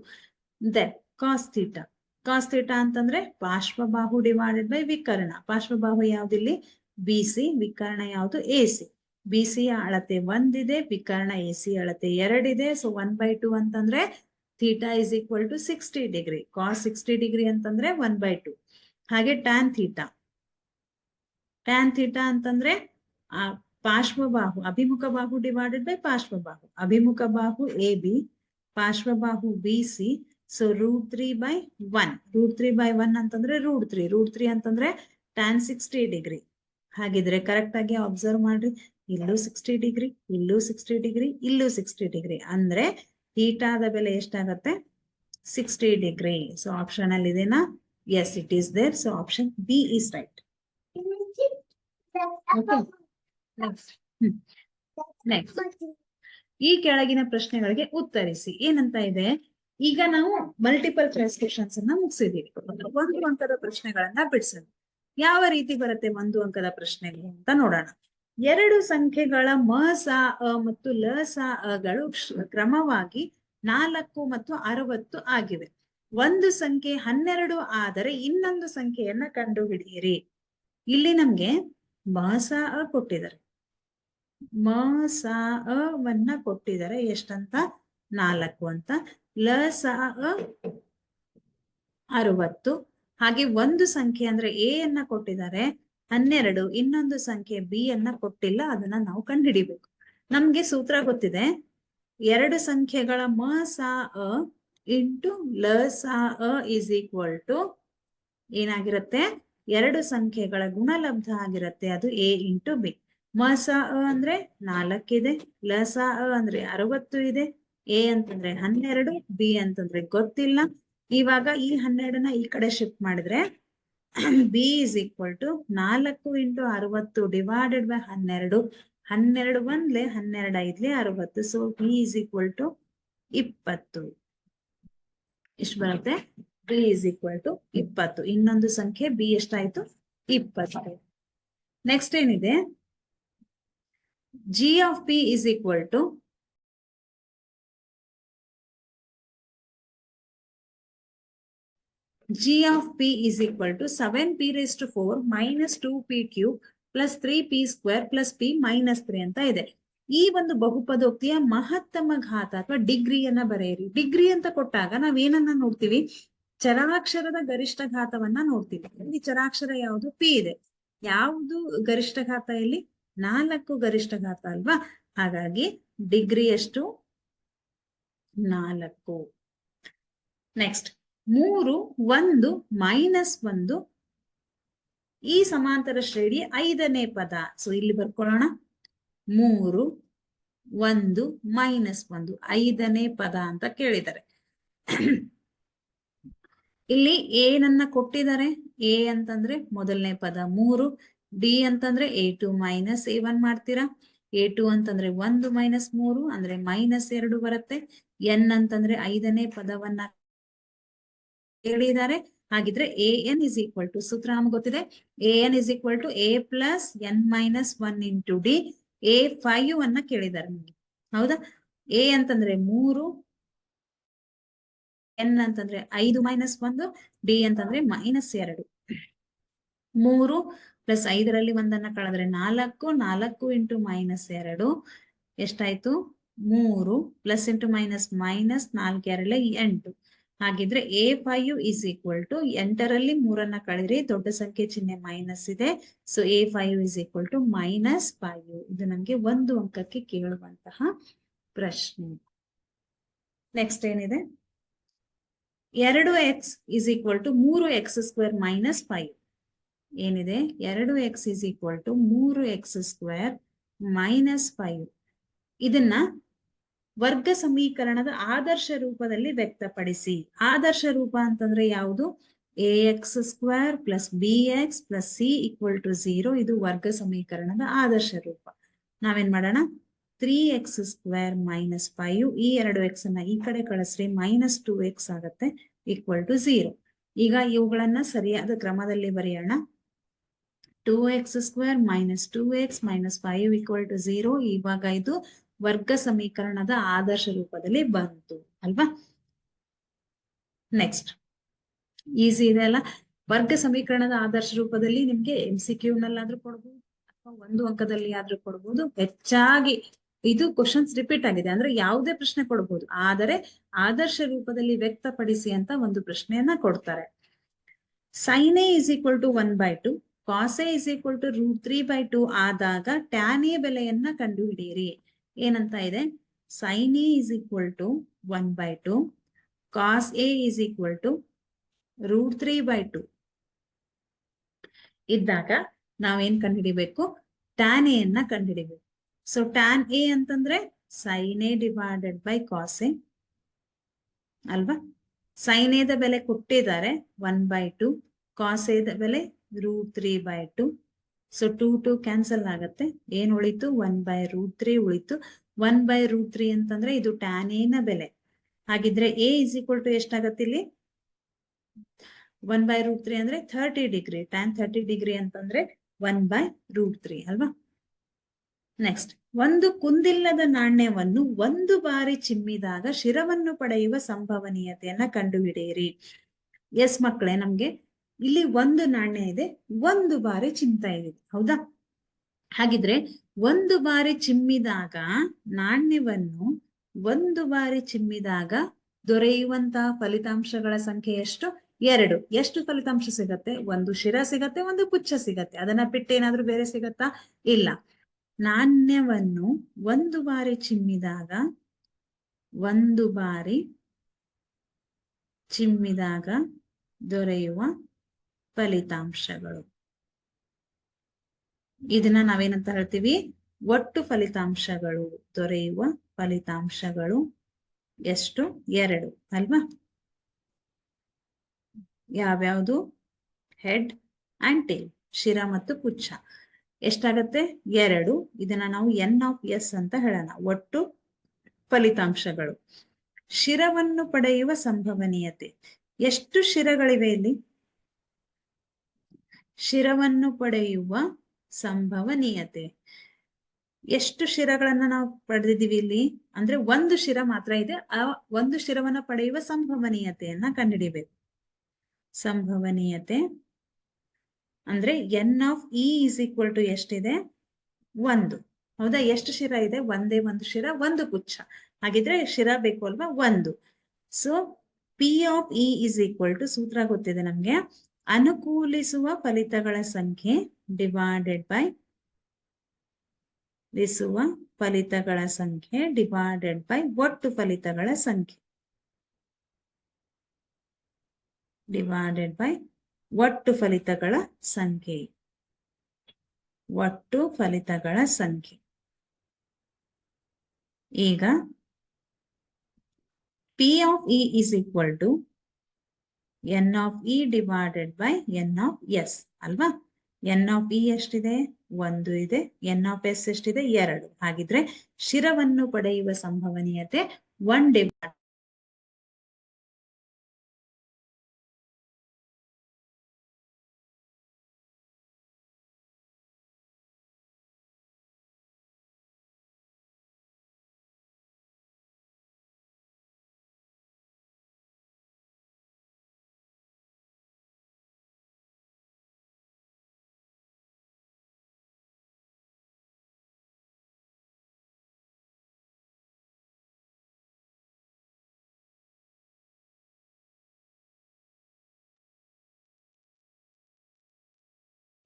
Then cos theta. Cos theta ಅಂತಂದ್ರೆ ಪಾರ್ಶ್ವಬಾಹು ಡಿವೈಡೆಡ್ ಬೈ ವಿಕರ್ಣ. ಪಾರ್ಶ್ವಬಾಹು ಯಾವ್ದಿಲ್ಲಿ? B C. ವಿಕರ್ಣ ಯಾವುದು? A C. ಬಿ ಸಿ ಯ ಅಳತೆ 1 ಇದೆ, ವಿಕರ್ಣ ಎ ಸಿ ಅಳತೆ 2 ಇದೆ. ಸೊ 1/2 ಅಂತಂದ್ರೆ theta is equal to 60 degree. Cos 60 degree ಅಂತಂದ್ರೆ 1/2. ಹಾಗೆ ಟ್ಯಾನ್ ಥೀಟಾ. ಟ್ಯಾನ್ ಥೀಟಾ ಅಂತಂದ್ರೆ ಪಾರ್ಶ್ವಬಾಹು, ಅಭಿಮುಖ ಬಾಹು ಡಿವೈಡೆಡ್ ಬೈ ಪಾರ್ಶ್ವಬಾಹು. ಅಭಿಮುಖ ಬಾಹು ಎ ಬಿ, ಪಾರ್ಶ್ವಬಾಹು ಬಿ ಸಿ. ಸೊ √3/1. √3/1 ಅಂತಂದ್ರೆ √3. √3 ಅಂತಂದ್ರೆ ಟ್ಯಾನ್ 60 ಡಿಗ್ರಿ. ಹಾಗಿದ್ರೆ ಕರೆಕ್ಟ್ ಆಗಿ ಅಬ್ಸರ್ವ್ ಮಾಡ್ರಿ, ಇಲ್ಲೂ 60 ಡಿಗ್ರಿ, ಇಲ್ಲೂ 60 ಡಿಗ್ರಿ, ಇಲ್ಲೂ 60 ಡಿಗ್ರಿ. ಅಂದ್ರೆ ಥೀಟಾದ ಬೆಲೆ ಎಷ್ಟಾಗತ್ತೆ? 60 ಡಿಗ್ರಿ. ಸೊ ಆಪ್ಷನ್ ಅಲ್ಲಿ ಇದೆನಾ? Yes, it is there. So option B is right. Next, ಈ ಕೆಳಗಿನ ಪ್ರಶ್ನೆಗಳಿಗೆ ಉತ್ತರಿಸಿ. ಏನಂತ ಇದೆ? ಈಗ ನಾವು ಮಲ್ಟಿಪಲ್ ಚಾಯ್ಸ್ ಕ್ವೆಶ್ಚನ್ಸ್ ಅನ್ನ ಮುಗಿಸಿದೀವಿ. 1 ಅಂಕದ ಪ್ರಶ್ನೆಗಳನ್ನ ಬಿಡಿಸೋಣ. ಯಾವ ರೀತಿ ಬರುತ್ತೆ 1 ಅಂಕದ ಪ್ರಶ್ನೆಗಳು ಅಂತ ನೋಡೋಣ. 2 ಸಂಖ್ಯೆಗಳ ಮ, ಸ, ಅ ಮತ್ತು ಲ, ಸ, ಅಗಳು ಕ್ರಮವಾಗಿ 4 ಮತ್ತು 60 ಆಗಿವೆ. ಒಂದು ಸಂಖ್ಯೆ 12 ಆದರೆ ಇನ್ನೊಂದು ಸಂಖ್ಯೆಯನ್ನ ಕಂಡುಹಿಡಿಯಿರಿ. ಇಲ್ಲಿ ನಮ್ಗೆ ಮ, ಸ, ಅ ಕೊಟ್ಟಿದ್ದಾರೆ. ಮ, ಸ, ಅ ವನ್ನ ಕೊಟ್ಟಿದ್ದಾರೆ. ಎಷ್ಟಂತ? 4 ಅಂತ. ಲ, ಸ, ಅ 60. ಹಾಗೆ ಒಂದು ಸಂಖ್ಯೆ ಅಂದ್ರೆ ಎ ಯನ್ನ ಕೊಟ್ಟಿದ್ದಾರೆ 12, ಇನ್ನೊಂದು ಸಂಖ್ಯೆ ಬಿ ಯನ್ನ ಕೊಟ್ಟಿಲ್ಲ. ಅದನ್ನ ನಾವು ಕಂಡುಹಿಡಿಬೇಕು. ನಮ್ಗೆ ಸೂತ್ರ ಗೊತ್ತಿದೆ. 2 ಸಂಖ್ಯೆಗಳ ಮ, ಸ, ಅ ಇಂಟು ಲ, ಸ, ಅ ಇಸ್ ಈಕ್ವಲ್ ಟು ಏನಾಗಿರುತ್ತೆ? 2 ಸಂಖ್ಯೆಗಳ ಗುಣಲಬ್ಧ ಆಗಿರುತ್ತೆ. ಅದು ಎ ಇಂಟು ಬಿ. ಮ, ಸ, ಅ ಅಂದ್ರೆ 4 ಇದೆ, ಲ, ಸ, ಅ ಅಂದ್ರೆ 60 ಇದೆ, ಎ ಅಂತಂದ್ರೆ 12, ಬಿ ಅಂತಂದ್ರೆ ಗೊತ್ತಿಲ್ಲ. ಇವಾಗ ಈ 12ನ ಈ ಕಡೆ ಶಿಫ್ಟ್ ಮಾಡಿದ್ರೆ B is equal to 4 into 60 divided by 12. 12 1 12 5 60. So B is equal to 20. ಎಷ್ಟು ಬರುತ್ತೆ? B is equal to 20. ಇನ್ನೊಂದು ಸಂಖ್ಯೆ ಬಿ ಎಷ್ಟಾಯ್ತು? 20. ನೆಕ್ಸ್ಟ್ ಏನಿದೆ? G of P is equal to G of P is equal to 7p raised to 4 minus 2p cube plus 3p square plus p minus 3 ಅಂತ ಇದೆ. ಈ ಒಂದು ಬಹುಪದೋಕ್ತಿಯ ಮಹತ್ತಮ ಘಾತ ಅಥವಾ ಡಿಗ್ರಿಯನ್ನ ಬರೆಯಿರಿ. ಡಿಗ್ರಿ ಅಂತ ಕೊಟ್ಟಾಗ ನಾವೇನನ್ನ ನೋಡ್ತೀವಿ? ಚರಾಕ್ಷರದ ಗರಿಷ್ಠ ಘಾತವನ್ನ ನೋಡ್ತೀವಿ. ಇಲ್ಲಿ ಚರಾಕ್ಷರ ಯಾವುದು? ಪಿ ಇದೆ. ಯಾವುದು ಗರಿಷ್ಠ ಘಾತ? ಇಲ್ಲಿ 4 ಗರಿಷ್ಠ ಘಾತ ಅಲ್ವಾ? ಹಾಗಾಗಿ ಡಿಗ್ರಿ ಎಷ್ಟು? 4. ನೆಕ್ಸ್ಟ್ 3, 1, -1 ಈ ಸಮಾಂತರ ಶ್ರೇಣಿ 5ನೇ ಪದ. ಸೊ ಇಲ್ಲಿ ಬರ್ಕೊಳ್ಳೋಣ. 3, 1, -1 5ನೇ ಪದ ಅಂತ ಕೇಳಿದ್ದಾರೆ. ಇಲ್ಲಿ ಏನನ್ನ ಕೊಟ್ಟಿದ್ದಾರೆ? ಎ ಅಂತಂದ್ರೆ ಮೊದಲನೇ ಪದ 3, ಡಿ ಅಂತಂದ್ರೆ a2 ಮೈನಸ್ a1 ಮಾಡ್ತೀರಾ. a2 ಅಂತಂದ್ರೆ 1 - 3 ಅಂದ್ರೆ -2 ಬರುತ್ತೆ. n ಅಂತಂದ್ರೆ 5ನೇ ಪದವನ್ನ ಹೇಳಿದ್ದಾರೆ. ಹಾಗಿದ್ರೆ an ಇಸ್ ಈಕ್ವಲ್ ಟು, ಸೂತ್ರ ನಮ್ಗೆ ಗೊತ್ತಿದೆ, an is equal to a plus n - 1 into D. a5 ಅನ್ನ ಕೇಳಿದ್ದಾರೆ ನಿಮ್ಗೆ, ಹೌದಾ? a ಅಂತಂದ್ರೆ 3, n ಅಂತಂದ್ರೆ 5 - 1, ಡಿ ಅಂತಂದ್ರೆ -2. 3 ಪ್ಲಸ್ 5ರಲ್ಲಿ 1ಅನ್ನ ಕಳೆದ್ರೆ 4, 4 ಇಂಟು -2 ಎಷ್ಟಾಯ್ತು? 3 ಪ್ಲಸ್ ಇಂಟು ಮೈನಸ್ 4 2 8. ಹಾಗಿದ್ರೆ a5 ಇಸ್ ಈಕ್ವಲ್ ಟು 8ರಲ್ಲಿ 3ಅನ್ನ ಕಳೆದ್ರೆ ದೊಡ್ಡ ಸಂಖ್ಯೆ ಚಿಹ್ನೆ ಮೈನಸ್ ಇದೆ. So a5 is equal to -5. ಇದು ನಮ್ಗೆ 1 ಅಂಕಕ್ಕೆ ಕೇಳುವಂತಹ ಪ್ರಶ್ನೆ. ನೆಕ್ಸ್ಟ್ ಏನಿದೆ? 2x is equal to 3x² - 5. ಏನಿದೆ 2x is equal to 3x² -5. ಇದನ್ನ ವರ್ಗ ಸಮೀಕರಣದ ಆದರ್ಶ ರೂಪದಲ್ಲಿ ವ್ಯಕ್ತಪಡಿಸಿ. ಆದರ್ಶ ರೂಪ ಅಂತಂದ್ರೆ ಯಾವುದು? ax² + bx + c = 0. ಇದು ವರ್ಗ ಸಮೀಕರಣದ ಆದರ್ಶ ರೂಪ. ನಾವೇನ್ ಮಾಡೋಣ? 3x² - 5 ಈ 2x ಅನ್ನ ಈ ಕಡೆ ಕಳಿಸ್ರಿ, -2x ಆಗತ್ತೆ = 0. ಈಗ ಇವುಗಳನ್ನ ಸರಿಯಾದ ಕ್ರಮದಲ್ಲಿ ಬರೆಯೋಣ. 2x² - 2x - 5 = 0. ಇವಾಗ ಇದು ವರ್ಗ ಸಮೀಕರಣದ ಆದರ್ಶ ರೂಪದಲ್ಲಿ ಬಂತು ಅಲ್ವಾ? ನೆಕ್ಸ್ಟ್ ಈಸಿ ಇದೆ ಅಲ್ಲ? ವರ್ಗ ಸಮೀಕರಣದ ಆದರ್ಶ ರೂಪದಲ್ಲಿ ನಿಮ್ಗೆ MCQ ನಲ್ಲಾದ್ರೂ ಕೊಡ್ಬೋದು ಅಥವಾ 1 ಅಂಕದಲ್ಲಿ ಆದ್ರೂ ಕೊಡ್ಬೋದು. ಹೆಚ್ಚಾಗಿ ಇದು ಕ್ವಶನ್ಸ್ ರಿಪೀಟ್ ಆಗಿದೆ ಅಂದ್ರೆ ಯಾವುದೇ ಪ್ರಶ್ನೆ ಕೊಡ್ಬೋದು, ಆದರೆ ಆದರ್ಶ ರೂಪದಲ್ಲಿ ವ್ಯಕ್ತಪಡಿಸಿ ಅಂತ ಒಂದು ಪ್ರಶ್ನೆಯನ್ನ ಕೊಡ್ತಾರೆ. sin a = 1/2, cos a = √3/2 ಆದಾಗ tan a ಬೆಲೆಯನ್ನ ಕಂಡುಹಿಡಿಯಿರಿ. ಏನಂತ ಇದೆ? sin a = 1/2, cos a = √3/2 ಇದ್ದಾಗ ನಾವೇನ್ ಕಂಡುಹಿಡಿಬೇಕು? tan a ಯನ್ನ ಕಂಡುಹಿಡಿಬೇಕು. ಸೊ tan a ಅಂತಂದ್ರೆ sin a / cos a ಅಲ್ವಾ? sin a ದ ಬೆಲೆ ಕೊಟ್ಟಿದ್ದಾರೆ 1/2, cos a ದ ಬೆಲೆ √3/2. ಸೊ 2 ಕ್ಯಾನ್ಸಲ್ ಆಗತ್ತೆ. ಏನ್ ಉಳಿತು? 1/√3 ಉಳಿತು. 1/√3 ಅಂತಂದ್ರೆ ಇದು tan a ನ ಬೆಲೆ. ಹಾಗಿದ್ರೆ a = ಎಷ್ಟಾಗತ್ತೆ ಇಲ್ಲಿ? 1/√3 ಅಂದ್ರೆ 30 ಡಿಗ್ರಿ. tan 30 ಡಿಗ್ರಿ ಅಂತಂದ್ರೆ 1/√3 ಅಲ್ವಾ? ನೆಕ್ಸ್ಟ್, ಒಂದು ಕುಂದಿಲ್ಲದ ನಾಣ್ಯವನ್ನು ಒಂದು ಬಾರಿ ಚಿಮ್ಮಿದಾಗ ಶಿರವನ್ನು ಪಡೆಯುವ ಸಂಭವನೀಯತೆಯನ್ನ ಕಂಡುಹಿಡಿಯಿರಿ. ಎಸ್ ಮಕ್ಕಳೇ, ನಮ್ಗೆ ಇಲ್ಲಿ ಒಂದು ನಾಣ್ಯ ಇದೆ, ಒಂದು ಬಾರಿ ಚಿಮ್ತಾ ಇದೆ, ಹೌದಾ? ಹಾಗಿದ್ರೆ ಒಂದು ಬಾರಿ ಚಿಮ್ಮಿದಾಗ ನಾಣ್ಯವನ್ನು ಒಂದು ಬಾರಿ ಚಿಮ್ಮಿದಾಗ ದೊರೆಯುವಂತಹ ಫಲಿತಾಂಶಗಳ ಸಂಖ್ಯೆ ಎಷ್ಟು? 2. ಎಷ್ಟು ಫಲಿತಾಂಶ ಸಿಗತ್ತೆ? ಒಂದು ಶಿರ ಸಿಗತ್ತೆ, ಒಂದು ಪುಚ್ಛ ಸಿಗತ್ತೆ. ಅದನ್ನ ಬಿಟ್ಟು ಏನಾದ್ರೂ ಬೇರೆ ಸಿಗತ್ತಾ? ಇಲ್ಲ. ನಾಣ್ಯವನ್ನು ಒಂದು ಬಾರಿ ಚಿಮ್ಮಿದಾಗ ದೊರೆಯುವ ಫಲಿತಾಂಶಗಳು, ಇದನ್ನ ನಾವೇನಂತ ಹೇಳ್ತೀವಿ? ಒಟ್ಟು ಫಲಿತಾಂಶಗಳು. ದೊರೆಯುವ ಫಲಿತಾಂಶಗಳು ಎಷ್ಟು? 2 ಅಲ್ವಾ? ಯಾವ್ಯಾವುದು? ಹೆಡ್ ಅಂಡ್ ಟೇಲ್, ಶಿರ ಮತ್ತು ಪುಚ್ಛ. ಎಷ್ಟಾಗತ್ತೆ? 2. ಇದನ್ನ ನಾವು n(s) ಅಂತ ಹೇಳೋಣ. ಒಟ್ಟು ಫಲಿತಾಂಶಗಳು. ಶಿರವನ್ನು ಪಡೆಯುವ ಸಂಭವನೀಯತೆ. ಎಷ್ಟು ಶಿರಗಳಿವೆ ಇಲ್ಲಿ? ಶಿರವನ್ನು ಪಡೆಯುವ ಸಂಭವನೀಯತೆ ಎಷ್ಟು ಶಿರಗಳನ್ನ ನಾವು ಪಡೆದಿದ್ದೀವಿ ಇಲ್ಲಿ? ಅಂದ್ರೆ ಒಂದು ಶಿರ ಮಾತ್ರ ಇದೆ. ಆ ಒಂದು ಶಿರವನ್ನ ಪಡೆಯುವ ಸಂಭವನೀಯತೆಯನ್ನ ಕಂಡುಹಿಡಿಬೇಕು. ಸಂಭವನೀಯತೆ ಅಂದ್ರೆ n(e) = ಎಷ್ಟಿದೆ? 1. ಹೌದಾ? ಎಷ್ಟು ಶಿರ ಇದೆ? ಒಂದೇ ಒಂದು ಶಿರ, ಒಂದು ಪುಚ್ಛ. ಹಾಗಿದ್ರೆ ಶಿರ ಬೇಕು ಅಲ್ವಾ? 1. ಸೊ P(e) = ಸೂತ್ರ ಗೊತ್ತಿದೆ ನಮ್ಗೆ. ಅನುಕೂಲಿಸುವ ಫಲಿತಗಳ ಸಂಖ್ಯೆ ಡಿವೈಡೆಡ್ ಬೈ ಒಟ್ಟು ಫಲಿತಗಳ ಸಂಖ್ಯೆ. ಒಟ್ಟು ಫಲಿತಗಳ ಸಂಖ್ಯೆ. ಈಗ P(e) = n(e) / n(s) ಅಲ್ವಾ? n(e) ಎಷ್ಟಿದೆ? 1 ಇದೆ. n(s) ಎಷ್ಟಿದೆ? 2. ಹಾಗಿದ್ರೆ ಶಿರವನ್ನು ಪಡೆಯುವ ಸಂಭವನೀಯತೆ 1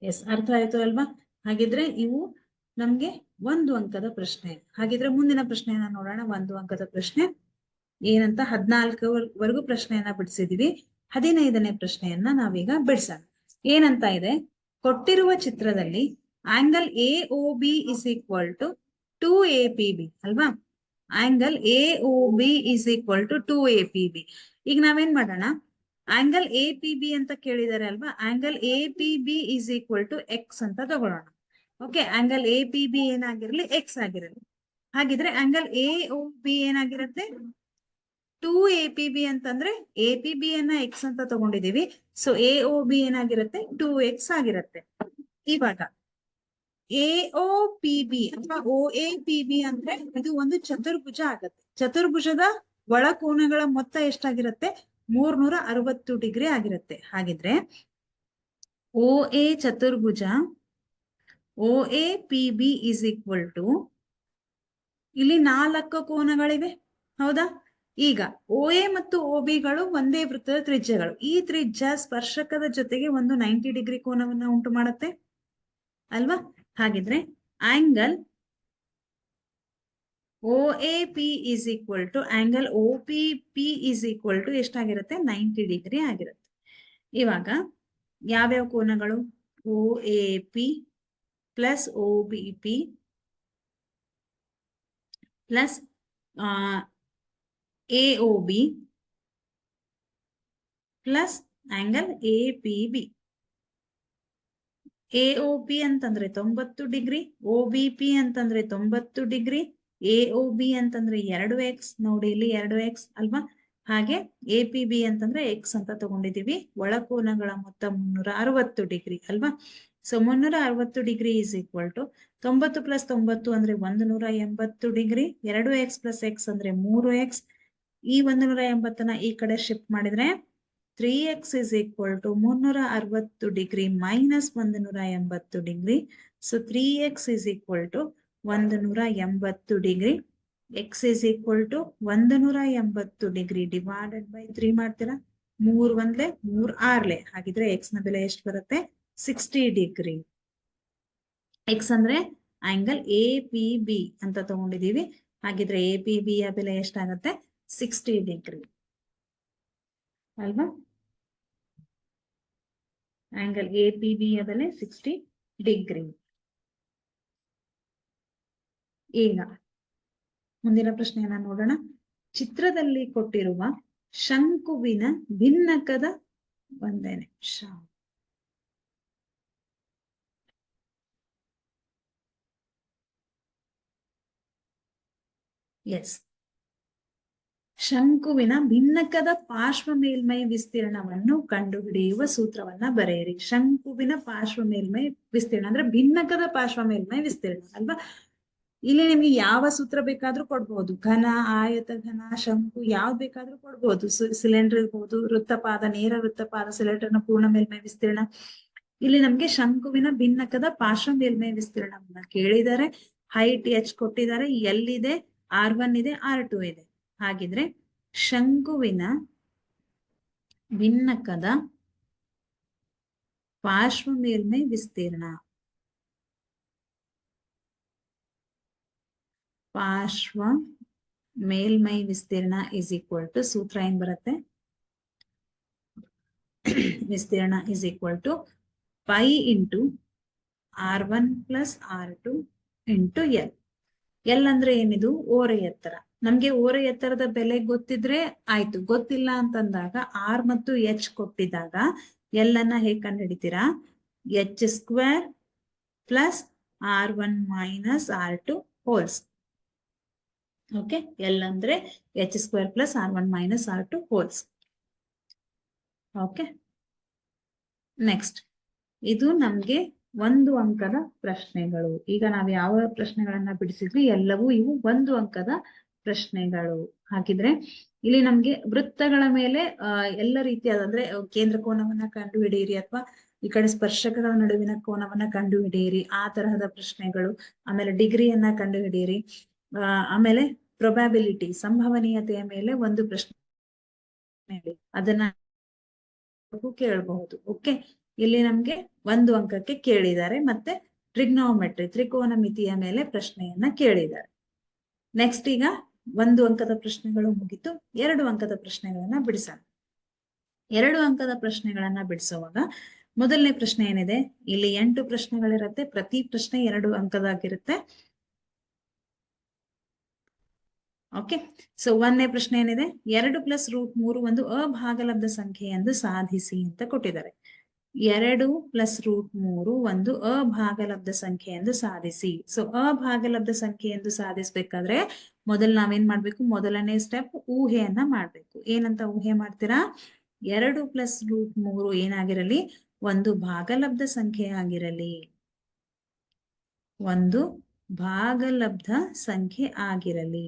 ಎಸ್, ಅರ್ಥ ಆಯ್ತು ಅಲ್ವಾ? ಹಾಗಿದ್ರೆ ಇವು ನಮ್ಗೆ 1 ಅಂಕದ ಪ್ರಶ್ನೆ. ಹಾಗಿದ್ರೆ ಮುಂದಿನ ಪ್ರಶ್ನೆಯನ್ನ ನೋಡೋಣ. 1 ಅಂಕದ ಪ್ರಶ್ನೆ ಏನಂತ 14ವರೆಗೂ ಪ್ರಶ್ನೆಯನ್ನ ಬಿಡಿಸಿದೀವಿ. 15ನೇ ಪ್ರಶ್ನೆಯನ್ನ ನಾವೀಗ ಬಿಡ್ಸೋಣ. ಏನಂತ ಇದೆ? ಕೊಟ್ಟಿರುವ ಚಿತ್ರದಲ್ಲಿ angle A O B is equal to 2APB ಅಲ್ವಾ? Angle A O B is equal to 2APB. ಈಗ ನಾವೇನ್ ಮಾಡೋಣ, ಆಂಗಲ್ ಎ ಪಿ ಬಿ ಅಂತ ಕೇಳಿದಾರೆ ಅಲ್ವಾ? Angle A P B is equal to X ಅಂತ ತಗೊಳ್ಳೋಣ. Okay, angle A P B ಏನಾಗಿರಲಿ, ಎಕ್ಸ್ ಆಗಿರಲಿ. ಹಾಗಿದ್ರೆ ಆಂಗಲ್ ಎ ಒ ಬಿ ಏನಾಗಿರುತ್ತೆ, 2APB ಅಂತಂದ್ರೆ ಎ ಪಿ ಬಿ ಅನ್ನ ಎಕ್ಸ್ ಅಂತ ತಗೊಂಡಿದೀವಿ. ಸೊ ಎ ಒ ಬಿ ಏನಾಗಿರುತ್ತೆ, 2x ಆಗಿರುತ್ತೆ. ಇವಾಗ ಎ ಒ ಪಿ ಬಿ ಅಥವಾ ಒ ಎ ಪಿ ಬಿ ಅಂದ್ರೆ ಇದು ಒಂದು ಚತುರ್ಭುಜ ಆಗತ್ತೆ. ಚತುರ್ಭುಜದ ಒಳ ಕೋನಗಳ ಮೊತ್ತ ಎಷ್ಟಾಗಿರುತ್ತೆ, 360 ಡಿಗ್ರಿ ಆಗಿರುತ್ತೆ. ಹಾಗಿದ್ರೆ ಒ ಎ ಚತುರ್ಭುಜ O A P B is equal to, ಇಲ್ಲಿ 4 ಕೋನಗಳಿವೆ, ಹೌದಾ? ಈಗ ಒ ಎ ಮತ್ತು ಒ ಬಿಗಳು ಒಂದೇ ವೃತ್ತದ ತ್ರಿಜ್ಯಗಳು. ಈ ತ್ರಿಜ್ಯ ಸ್ಪರ್ಶಕದ ಜೊತೆಗೆ ಒಂದು 90 ಡಿಗ್ರಿ ಕೋನವನ್ನ ಉಂಟು ಮಾಡುತ್ತೆ ಅಲ್ವಾ? ಹಾಗಿದ್ರೆ angle O A P is equal to angle O P P is equal to ಎಷ್ಟಾಗಿರುತ್ತೆ, 90 ಡಿಗ್ರಿ ಆಗಿರುತ್ತೆ. ಇವಾಗ ಯಾವ್ಯಾವ ಕೋನಗಳು, O A P plus O B P plus A O B plus angle A P B. A O P ಅಂತಂದ್ರೆ 90 degree, ಒ B P ಅಂತಂದ್ರೆ 90 degree, A O B ಅಂತಂದ್ರೆ 2x, ನೋಡಿ ಇಲ್ಲಿ 2x ಅಲ್ವಾ? ಹಾಗೆ ಎ ಪಿ ಬಿ ಅಂತಂದ್ರೆ X ಅಂತ ತಗೊಂಡಿದೀವಿ. ಒಳಕೋನಗಳ ಮೊತ್ತ 360 ಡಿಗ್ರಿ ಅಲ್ವಾ? So 360 degree is equal to 90 plus 90 ಅಂದ್ರೆ 180 ಡಿಗ್ರಿ, 2x ಪ್ಲಸ್ ಎಕ್ಸ್ ಅಂದ್ರೆ 3x. ಈ 180ನ ಈ ಕಡೆ ಶಿಫ್ಟ್ ಮಾಡಿದ್ರೆ 3x is equal to 360 degree minus 180 degree. So 3x is equal to 180 degree. x is equal to 180 degree divided by 3 ಮಾಡ್ತೀರಾ, 3 1 3 6. ಹಾಗಿದ್ರೆ x ನ ಬೆಲೆ ಎಷ್ಟು ಬರುತ್ತೆ, 60 ಡಿಗ್ರಿ. x ಅಂದ್ರೆ ಆಂಗಲ್ ಎ ಪಿ ಬಿ ಅಂತ ತಗೊಂಡಿದೀವಿ. ಹಾಗಿದ್ರೆ ಎ ಪಿ ಬಿ ಯ ಬೆಲೆ ಎಷ್ಟಾಗತ್ತೆ, 60 ಡಿಗ್ರಿ ಅಲ್ವಾ? ಆಂಗಲ್ ಎ ಪಿ ಬಿ ಯ ಬೆಲೆ 60 ಡಿಗ್ರಿ. ಈಗ ಮುಂದಿನ ಪ್ರಶ್ನೆಯನ್ನ ನೋಡೋಣ. ಚಿತ್ರದಲ್ಲಿ ಕೊಟ್ಟಿರುವ ಶಂಕುವಿನ ಭಿನ್ನಕದ, ಒಂದೇ ನಿಮಿಷ, ಎಸ್, ಶಂಕುವಿನ ಭಿನ್ನಕದ ಪಾರ್ಶ್ವ ಮೇಲ್ಮೈ ವಿಸ್ತೀರ್ಣವನ್ನು ಕಂಡುಹಿಡಿಯುವ ಸೂತ್ರವನ್ನ ಬರೆಯಿರಿ. ಶಂಕುವಿನ ಪಾರ್ಶ್ವ ಮೇಲ್ಮೈ ವಿಸ್ತೀರ್ಣ ಅಂದ್ರೆ ಭಿನ್ನಕದ ಪಾರ್ಶ್ವ ಮೇಲ್ಮೈ ವಿಸ್ತೀರ್ಣ ಅಲ್ವಾ? ಇಲ್ಲಿ ನಿಮ್ಗೆ ಯಾವ ಸೂತ್ರ ಬೇಕಾದ್ರೂ ಕೊಡ್ಬಹುದು. ಘನ, ಆಯತ, ಘನ, ಶಂಕು ಯಾವ್ದು ಬೇಕಾದ್ರೂ ಕೊಡ್ಬಹುದು. ಸಿಲಿಂಡರ್ ಇರ್ಬೋದು, ವೃತ್ತಪಾದ, ನೇರ ವೃತ್ತಪಾದ, ಸಿಲಿಂಡರ್ನ ಪೂರ್ಣ ಮೇಲ್ಮೈ ವಿಸ್ತೀರ್ಣ. ಇಲ್ಲಿ ನಮ್ಗೆ ಶಂಕುವಿನ ಭಿನ್ನಕದ ಪಾರ್ಶ್ವ ಮೇಲ್ಮೈ ವಿಸ್ತೀರ್ಣವನ್ನ ಕೇಳಿದ್ದಾರೆ. ಹೈಟ್ h ಕೊಟ್ಟಿದ್ದಾರೆ, ಎಲ್ ಇದೆ, R1 ಇದೆ, R2 ಇದೆ. ಹಾಗಿದ್ರೆ ಶಂಕುವಿನ ಭಿನ್ನಕದ ಪಾರ್ಶ್ವ ಮೇಲ್ಮೈ ವಿಸ್ತೀರ್ಣ, ಪಾರ್ಶ್ವ ಮೇಲ್ಮೈ ವಿಸ್ತೀರ್ಣ ಇಸ್ ಈಕ್ವಲ್ ಟು, ಸೂತ್ರ ಏನ್ ಬರುತ್ತೆ, ವಿಸ್ತೀರ್ಣ is equal to pi into R1 plus R2 into L. L ಅಂದ್ರೆ ಏನಿದು, ಓರೆ ಎತ್ತರ. ನಮ್ಗೆ ಓರೆ ಎತ್ತರದ ಬೆಲೆ ಗೊತ್ತಿದ್ರೆ ಆಯ್ತು, ಗೊತ್ತಿಲ್ಲ ಅಂತಂದಾಗ ಆರ್ ಮತ್ತು ಎಚ್ ಕೊಟ್ಟಿದ್ದಾಗ ಎಲ್ ಅನ್ನ ಹೇಗೆ ಕಂಡುಹಿಡಿತೀರಾ, h² plus R1 minus R2 holes. Okay, L ಅಂದ್ರೆ h² plus R1 minus R2 holes. Okay, next ಇದು ನಮ್ಗೆ 1 ಅಂಕದ ಪ್ರಶ್ನೆಗಳು. ಈಗ ನಾವು ಯಾವ ಪ್ರಶ್ನೆಗಳನ್ನ ಬಿಡಿಸಿದ್ವಿ, ಎಲ್ಲವೂ ಇವು 1 ಅಂಕದ ಪ್ರಶ್ನೆಗಳು. ಹಾಗಿದ್ರೆ ಇಲ್ಲಿ ನಮ್ಗೆ ವೃತ್ತಗಳ ಮೇಲೆ ಎಲ್ಲ ರೀತಿಯಾದ, ಅಂದ್ರೆ ಕೇಂದ್ರ ಕೋನವನ್ನ ಕಂಡು ಹಿಡಿಯಿರಿ ಅಥವಾ ಈ ಕಡೆ ಸ್ಪರ್ಶಕಗಳ ನಡುವಿನ ಕೋನವನ್ನ ಕಂಡು ಹಿಡಿಯಿರಿ, ಆ ತರಹದ ಪ್ರಶ್ನೆಗಳು. ಆಮೇಲೆ ಡಿಗ್ರಿಯನ್ನ ಕಂಡು ಹಿಡಿಯಿರಿ. ಆಮೇಲೆ ಪ್ರೊಬ್ಯಾಬಿಲಿಟಿ, ಸಂಭವನೀಯತೆಯ ಮೇಲೆ ಒಂದು ಪ್ರಶ್ನೆ ಅದನ್ನ ಕೇಳಬಹುದು. ಓಕೆ, ಇಲ್ಲಿ ನಮ್ಗೆ 1 ಅಂಕಕ್ಕೆ ಕೇಳಿದ್ದಾರೆ. ಮತ್ತೆ ಟ್ರಿಗ್ನೋಮೆಟ್ರಿ, ತ್ರಿಕೋನಮಿತಿಯ ಮೇಲೆ ಪ್ರಶ್ನೆಯನ್ನ ಕೇಳಿದ್ದಾರೆ. ನೆಕ್ಸ್ಟ್ ಈಗ 1 ಅಂಕದ ಪ್ರಶ್ನೆಗಳು ಮುಗಿತು. 2 ಅಂಕದ ಪ್ರಶ್ನೆಗಳನ್ನ ಬಿಡಿಸೋಣ. 2 ಅಂಕದ ಪ್ರಶ್ನೆಗಳನ್ನ ಬಿಡಿಸುವಾಗ ಮೊದಲನೇ ಪ್ರಶ್ನೆ ಏನಿದೆ, ಇಲ್ಲಿ 8 ಪ್ರಶ್ನೆಗಳಿರುತ್ತೆ, ಪ್ರತಿ ಪ್ರಶ್ನೆ 2 ಅಂಕದಾಗಿರುತ್ತೆ. ಓಕೆ, ಸೊ 1ನೇ ಪ್ರಶ್ನೆ ಏನಿದೆ, 2 + √3 ಒಂದು ಅಭಾಗಲಬ್ಧ ಸಂಖ್ಯೆ ಎಂದು ಸಾಧಿಸಿ ಅಂತ ಕೊಟ್ಟಿದ್ದಾರೆ. 2 + √3 ಒಂದು ಅಭಾಗಲಬ್ಧ ಸಂಖ್ಯೆ ಎಂದು ಸಾಧಿಸಿ. ಸೊ ಅಭಾಗಲಬ್ಧ ಸಂಖ್ಯೆ ಎಂದು ಸಾಧಿಸ್ಬೇಕಾದ್ರೆ ಮೊದಲು ನಾವೇನ್ ಮಾಡ್ಬೇಕು, ಮೊದಲನೇ ಸ್ಟೆಪ್ ಊಹೆಯನ್ನ ಮಾಡ್ಬೇಕು. ಏನಂತ ಊಹೆ ಮಾಡ್ತೀರಾ, 2 + √3 ಏನಾಗಿರಲಿ, ಒಂದು ಭಾಗಲಬ್ಧ ಸಂಖ್ಯೆ ಆಗಿರಲಿ, ಒಂದು ಭಾಗಲಬ್ಧ ಸಂಖ್ಯೆ ಆಗಿರಲಿ,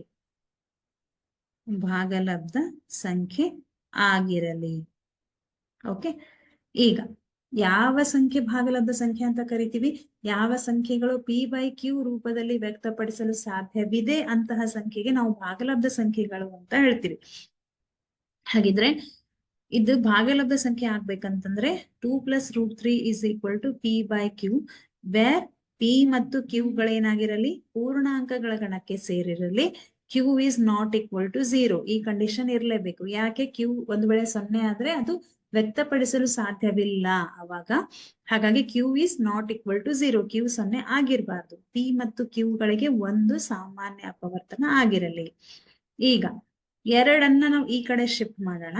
ಭಾಗಲಬ್ಧ ಸಂಖ್ಯೆ ಆಗಿರಲಿ. ಓಕೆ, ಈಗ ಯಾವ ಸಂಖ್ಯೆ ಭಾಗಲಬ್ಧ ಸಂಖ್ಯೆ ಅಂತ ಕರಿತೀವಿ, ಯಾವ ಸಂಖ್ಯೆಗಳು p/q ರೂಪದಲ್ಲಿ ವ್ಯಕ್ತಪಡಿಸಲು ಸಾಧ್ಯವಿದೆ ಅಂತಹ ಸಂಖ್ಯೆಗೆ ನಾವು ಭಾಗಲಬ್ಧ ಸಂಖ್ಯೆಗಳು ಅಂತ ಹೇಳ್ತೀವಿ. ಹಾಗಿದ್ರೆ ಇದು ಭಾಗಲಬ್ಧ ಸಂಖ್ಯೆ ಆಗ್ಬೇಕಂತಂದ್ರೆ 2 + √3 = p/q, ವೇರ್ p ಮತ್ತು q ಗಳೇನಾಗಿರಲಿ, ಪೂರ್ಣಾಂಕಗಳ ಗಣಕ್ಕೆ ಸೇರಿರಲಿ, q is not equal to 0. ಈ ಕಂಡೀಷನ್ ಇರಲೇಬೇಕು. ಯಾಕೆ, q ಒಂದು ವೇಳೆ 0 ಆದ್ರೆ ಅದು ವ್ಯಕ್ತಪಡಿಸಲು ಸಾಧ್ಯವಿಲ್ಲ ಅವಾಗ. ಹಾಗಾಗಿ q is not equal to 0, q 0 ಆಗಿರಬಾರ್ದು. p ಮತ್ತು q ಗಳಿಗೆ ಒಂದು ಸಾಮಾನ್ಯ ಅಪವರ್ತನ ಆಗಿರಲಿ. ಈಗ 2ಅನ್ನ ನಾವು ಈ ಕಡೆ ಶಿಫ್ಟ್ ಮಾಡೋಣ.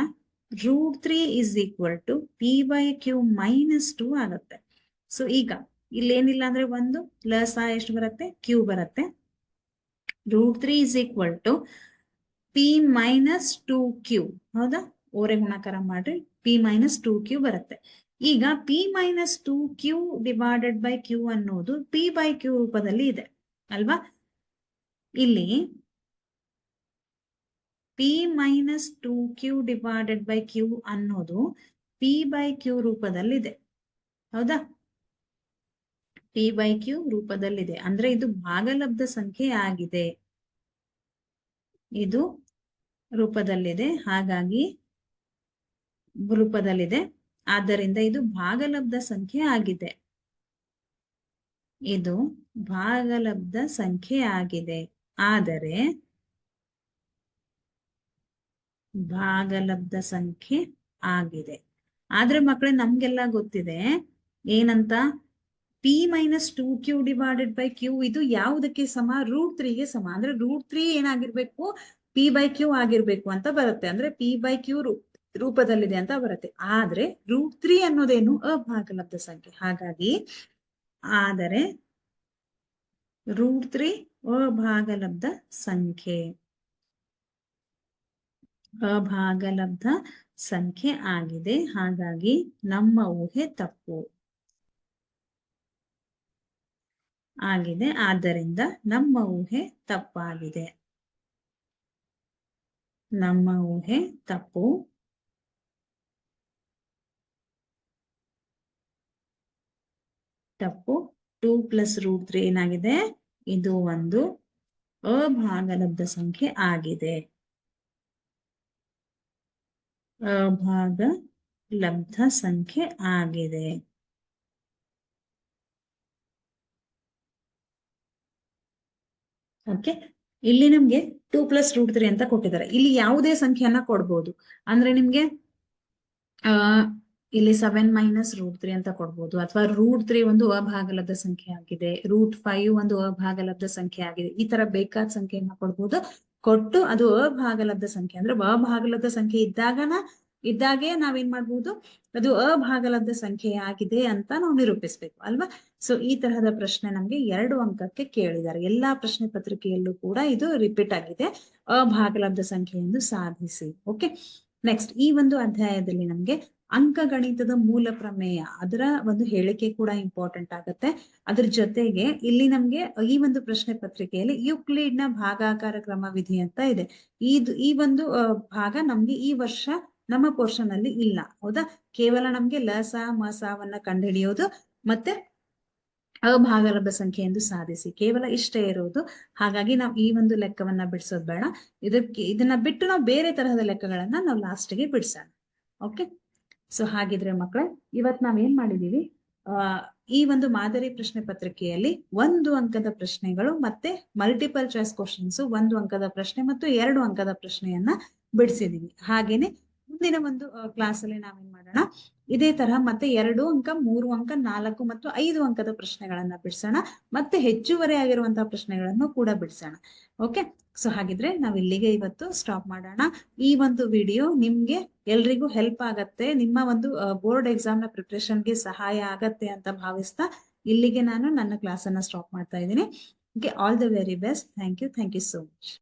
√3 = p/q - 2 ಆಗುತ್ತೆ. ಸೊ ಈಗ ಇಲ್ಲೇನಿಲ್ಲ ಅಂದ್ರೆ ಒಂದು ಲಸ ಎಷ್ಟು ಬರುತ್ತೆ, q ಬರುತ್ತೆ. √3 = p - 2q, ಹೌದಾ, ಓರೆ ಗುಣಾಕಾರ ಮಾಡ್ರಿ, p - 2q ಬರುತ್ತೆ. ಈಗ p - 2q / q ಅನ್ನೋದು p/q ರೂಪದಲ್ಲಿ ಇದೆ ಅಲ್ವಾ. ಇಲ್ಲಿ p - 2q / q ಅನ್ನೋದು p/q ರೂಪದಲ್ಲಿದೆ, ಹೌದಾ, p/q ರೂಪದಲ್ಲಿದೆ. ಅಂದ್ರೆ ಇದು ಭಾಗಲಬ್ಧ ಸಂಖ್ಯೆ ಆಗಿದೆ, ಇದು ರೂಪದಲ್ಲಿದೆ, ಹಾಗಾಗಿ ರೂಪದಲ್ಲಿದೆ, ಆದ್ದರಿಂದ ಇದು ಭಾಗಲಬ್ಧ ಸಂಖ್ಯೆ ಆಗಿದೆ. ಇದು ಭಾಗಲಬ್ಧ ಸಂಖ್ಯೆ ಆಗಿದೆ. ಆದರೆ ಭಾಗಲಬ್ಧ ಸಂಖ್ಯೆ ಆಗಿದೆ. ಆದ್ರೆ ಮಕ್ಕಳೇ ನಮ್ಗೆಲ್ಲ ಗೊತ್ತಿದೆ ಏನಂತ, p - 2q / q ಇದು ಯಾವುದಕ್ಕೆ ಸಮ, √3 ಗೆ ಸಮ. ಅಂದ್ರೆ √3 ಏನಾಗಿರ್ಬೇಕು, p/q ಆಗಿರ್ಬೇಕು ಅಂತ ಬರುತ್ತೆ. ಅಂದ್ರೆ p/q ರೂಪದಲ್ಲಿದೆ ಅಂತ ಬರುತ್ತೆ. ಆದ್ರೆ √3 ಅನ್ನೋದೇನು, ಅಭಾಗಲಬ್ಧ ಸಂಖ್ಯೆ. ಹಾಗಾಗಿ ಆದರೆ √3 ಅಭಾಗಲಬ್ಧ ಸಂಖ್ಯೆ, ಅಭಾಗಲಬ್ಧ ಸಂಖ್ಯೆ ಆಗಿದೆ. ಹಾಗಾಗಿ ನಮ್ಮ ಊಹೆ ತಪ್ಪು ಆಗಿದೆ. ಆದ್ದರಿಂದ ನಮ್ಮ ಊಹೆ ತಪ್ಪಾಗಿದೆ, ನಮ್ಮ ಊಹೆ ತಪ್ಪು. ತಪ್ಪು. 2 + √3 ಏನಾಗಿದೆ, ಇದು ಒಂದು ಅಭಾಗಲಬ್ಧ ಸಂಖ್ಯೆ ಆಗಿದೆ, ಅಭಾಗಲಬ್ಧ ಸಂಖ್ಯೆ ಆಗಿದೆ. ಓಕೆ, ಇಲ್ಲಿ ನಮ್ಗೆ 2 + √3 ಅಂತ ಕೊಟ್ಟಿದ್ದಾರೆ. ಇಲ್ಲಿ ಯಾವುದೇ ಸಂಖ್ಯೆಯನ್ನ ಕೊಡ್ಬೋದು. ಅಂದ್ರೆ ನಿಮ್ಗೆ ಇಲ್ಲಿ 7 - √3 ಅಂತ ಕೊಡ್ಬೋದು, ಅಥವಾ √3 ಒಂದು ಅಭಾಗಲಬ್ಧ ಸಂಖ್ಯೆ ಆಗಿದೆ, √5 ಒಂದು ಅಭಾಗಲಬ್ಧ ಸಂಖ್ಯೆ ಆಗಿದೆ. ಈ ತರ ಬೇಕಾದ ಸಂಖ್ಯೆಯನ್ನ ಕೊಡ್ಬೋದು. ಕೊಟ್ಟು ಅದು ಅಭಾಗಲಬ್ಧ ಸಂಖ್ಯೆ ಅಂದ್ರೆ ಅಭಾಗಲಬ್ಧ ಸಂಖ್ಯೆ ಇದ್ದಾಗೆ ನಾವೇನ್ ಮಾಡ್ಬೋದು, ಅದು ಅಭಾಗಲಬ್ಧ ಸಂಖ್ಯೆ ಆಗಿದೆ ಅಂತ ನಾವು ನಿರೂಪಿಸ್ಬೇಕು ಅಲ್ವಾ. ಸೊ ಈ ತರಹದ ಪ್ರಶ್ನೆ ನಮ್ಗೆ 2 ಅಂಕಕ್ಕೆ ಕೇಳಿದ್ದಾರೆ. ಎಲ್ಲಾ ಪ್ರಶ್ನೆ ಪತ್ರಿಕೆಯಲ್ಲೂ ಕೂಡ ಇದು ರಿಪೀಟ್ ಆಗಿದೆ, ಅಭಾಗಲಬ್ಧ ಸಂಖ್ಯೆ ಎಂದು ಸಾಧಿಸಿ. ಓಕೆ, ನೆಕ್ಸ್ಟ್ ಈ ಒಂದು ಅಧ್ಯಾಯದಲ್ಲಿ ನಮ್ಗೆ ಅಂಕಗಣಿತದ ಮೂಲ ಪ್ರಮೇಯ, ಅದರ ಒಂದು ಹೇಳಿಕೆ ಕೂಡ ಇಂಪಾರ್ಟೆಂಟ್ ಆಗುತ್ತೆ. ಅದ್ರ ಜೊತೆಗೆ ಇಲ್ಲಿ ನಮ್ಗೆ ಈ ಒಂದು ಪ್ರಶ್ನೆ ಪತ್ರಿಕೆಯಲ್ಲಿ ಯುಕ್ಲಿಡ್ನ ಭಾಗಾಕಾರ ಕ್ರಮ ವಿಧಿ ಅಂತ ಇದೆ. ಈ ಒಂದು ಭಾಗ ನಮ್ಗೆ ಈ ವರ್ಷ ನಮ್ಮ ಪೋರ್ಷನ್ ಅಲ್ಲಿ ಇಲ್ಲ, ಹೌದಾ. ಕೇವಲ ನಮ್ಗೆ ಲಸ ಮಸವನ್ನ ಕಂಡುಹಿಡಿಯೋದು ಮತ್ತೆ ಅಭಾಗಲಬ್ಧ ಸಂಖ್ಯೆ ಎಂದು ಸಾಧಿಸಿ, ಕೇವಲ ಇಷ್ಟೇ ಇರೋದು. ಹಾಗಾಗಿ ನಾವು ಈ ಒಂದು ಲೆಕ್ಕವನ್ನ ಬಿಡಿಸೋದು ಬೇಡ. ಇದನ್ನ ಬಿಟ್ಟು ನಾವು ಬೇರೆ ತರಹದ ಲೆಕ್ಕಗಳನ್ನ ನಾವು ಲಾಸ್ಟ್ಗೆ ಬಿಡಿಸೋಣ. ಓಕೆ, ಸೊ ಹಾಗಿದ್ರೆ ಮಕ್ಕಳೇ, ಇವತ್ ನಾವೇನ್ ಮಾಡಿದೀವಿ, ಈ ಒಂದು ಮಾದರಿ ಪ್ರಶ್ನೆ ಪತ್ರಿಕೆಯಲ್ಲಿ 1 ಅಂಕದ ಪ್ರಶ್ನೆಗಳು ಮತ್ತೆ ಮಲ್ಟಿಪಲ್ ಚಾಯ್ಸ್ ಕ್ವಶನ್ಸ್, 1 ಅಂಕದ ಪ್ರಶ್ನೆ ಮತ್ತು 2 ಅಂಕದ ಪ್ರಶ್ನೆಯನ್ನ ಬಿಡಿಸಿದೀವಿ. ಹಾಗೇನೆ ಮುಂದಿನ ಒಂದು ಕ್ಲಾಸ್ ಅಲ್ಲಿ ನಾವೇನ್ ಮಾಡೋಣ, ಇದೇ ತರಹ ಮತ್ತೆ 2 ಅಂಕ, 3 ಅಂಕ, 4 ಮತ್ತು 5 ಅಂಕದ ಪ್ರಶ್ನೆಗಳನ್ನ ಬಿಡಿಸೋಣ. ಮತ್ತೆ ಹೆಚ್ಚುವರಿ ಆಗಿರುವಂತಹ ಪ್ರಶ್ನೆಗಳನ್ನು ಕೂಡ ಬಿಡಿಸೋಣ. ಓಕೆ, ಸೊ ಹಾಗಿದ್ರೆ ನಾವ್ ಇಲ್ಲಿಗೆ ಇವತ್ತು ಸ್ಟಾಪ್ ಮಾಡೋಣ. ಈ ಒಂದು ವಿಡಿಯೋ ನಿಮ್ಗೆ ಎಲ್ರಿಗೂ ಹೆಲ್ಪ್ ಆಗತ್ತೆ, ನಿಮ್ಮ ಒಂದು ಬೋರ್ಡ್ ಎಕ್ಸಾಮ್ ನ ಪ್ರಿಪರೇಷನ್ಗೆ ಸಹಾಯ ಆಗತ್ತೆ ಅಂತ ಭಾವಿಸ್ತಾ ಇಲ್ಲಿಗೆ ನಾನು ನನ್ನ ಕ್ಲಾಸ್ ಅನ್ನ ಸ್ಟಾಪ್ ಮಾಡ್ತಾ ಇದ್ದೀನಿ. Okay, all the very best. Thank you so much.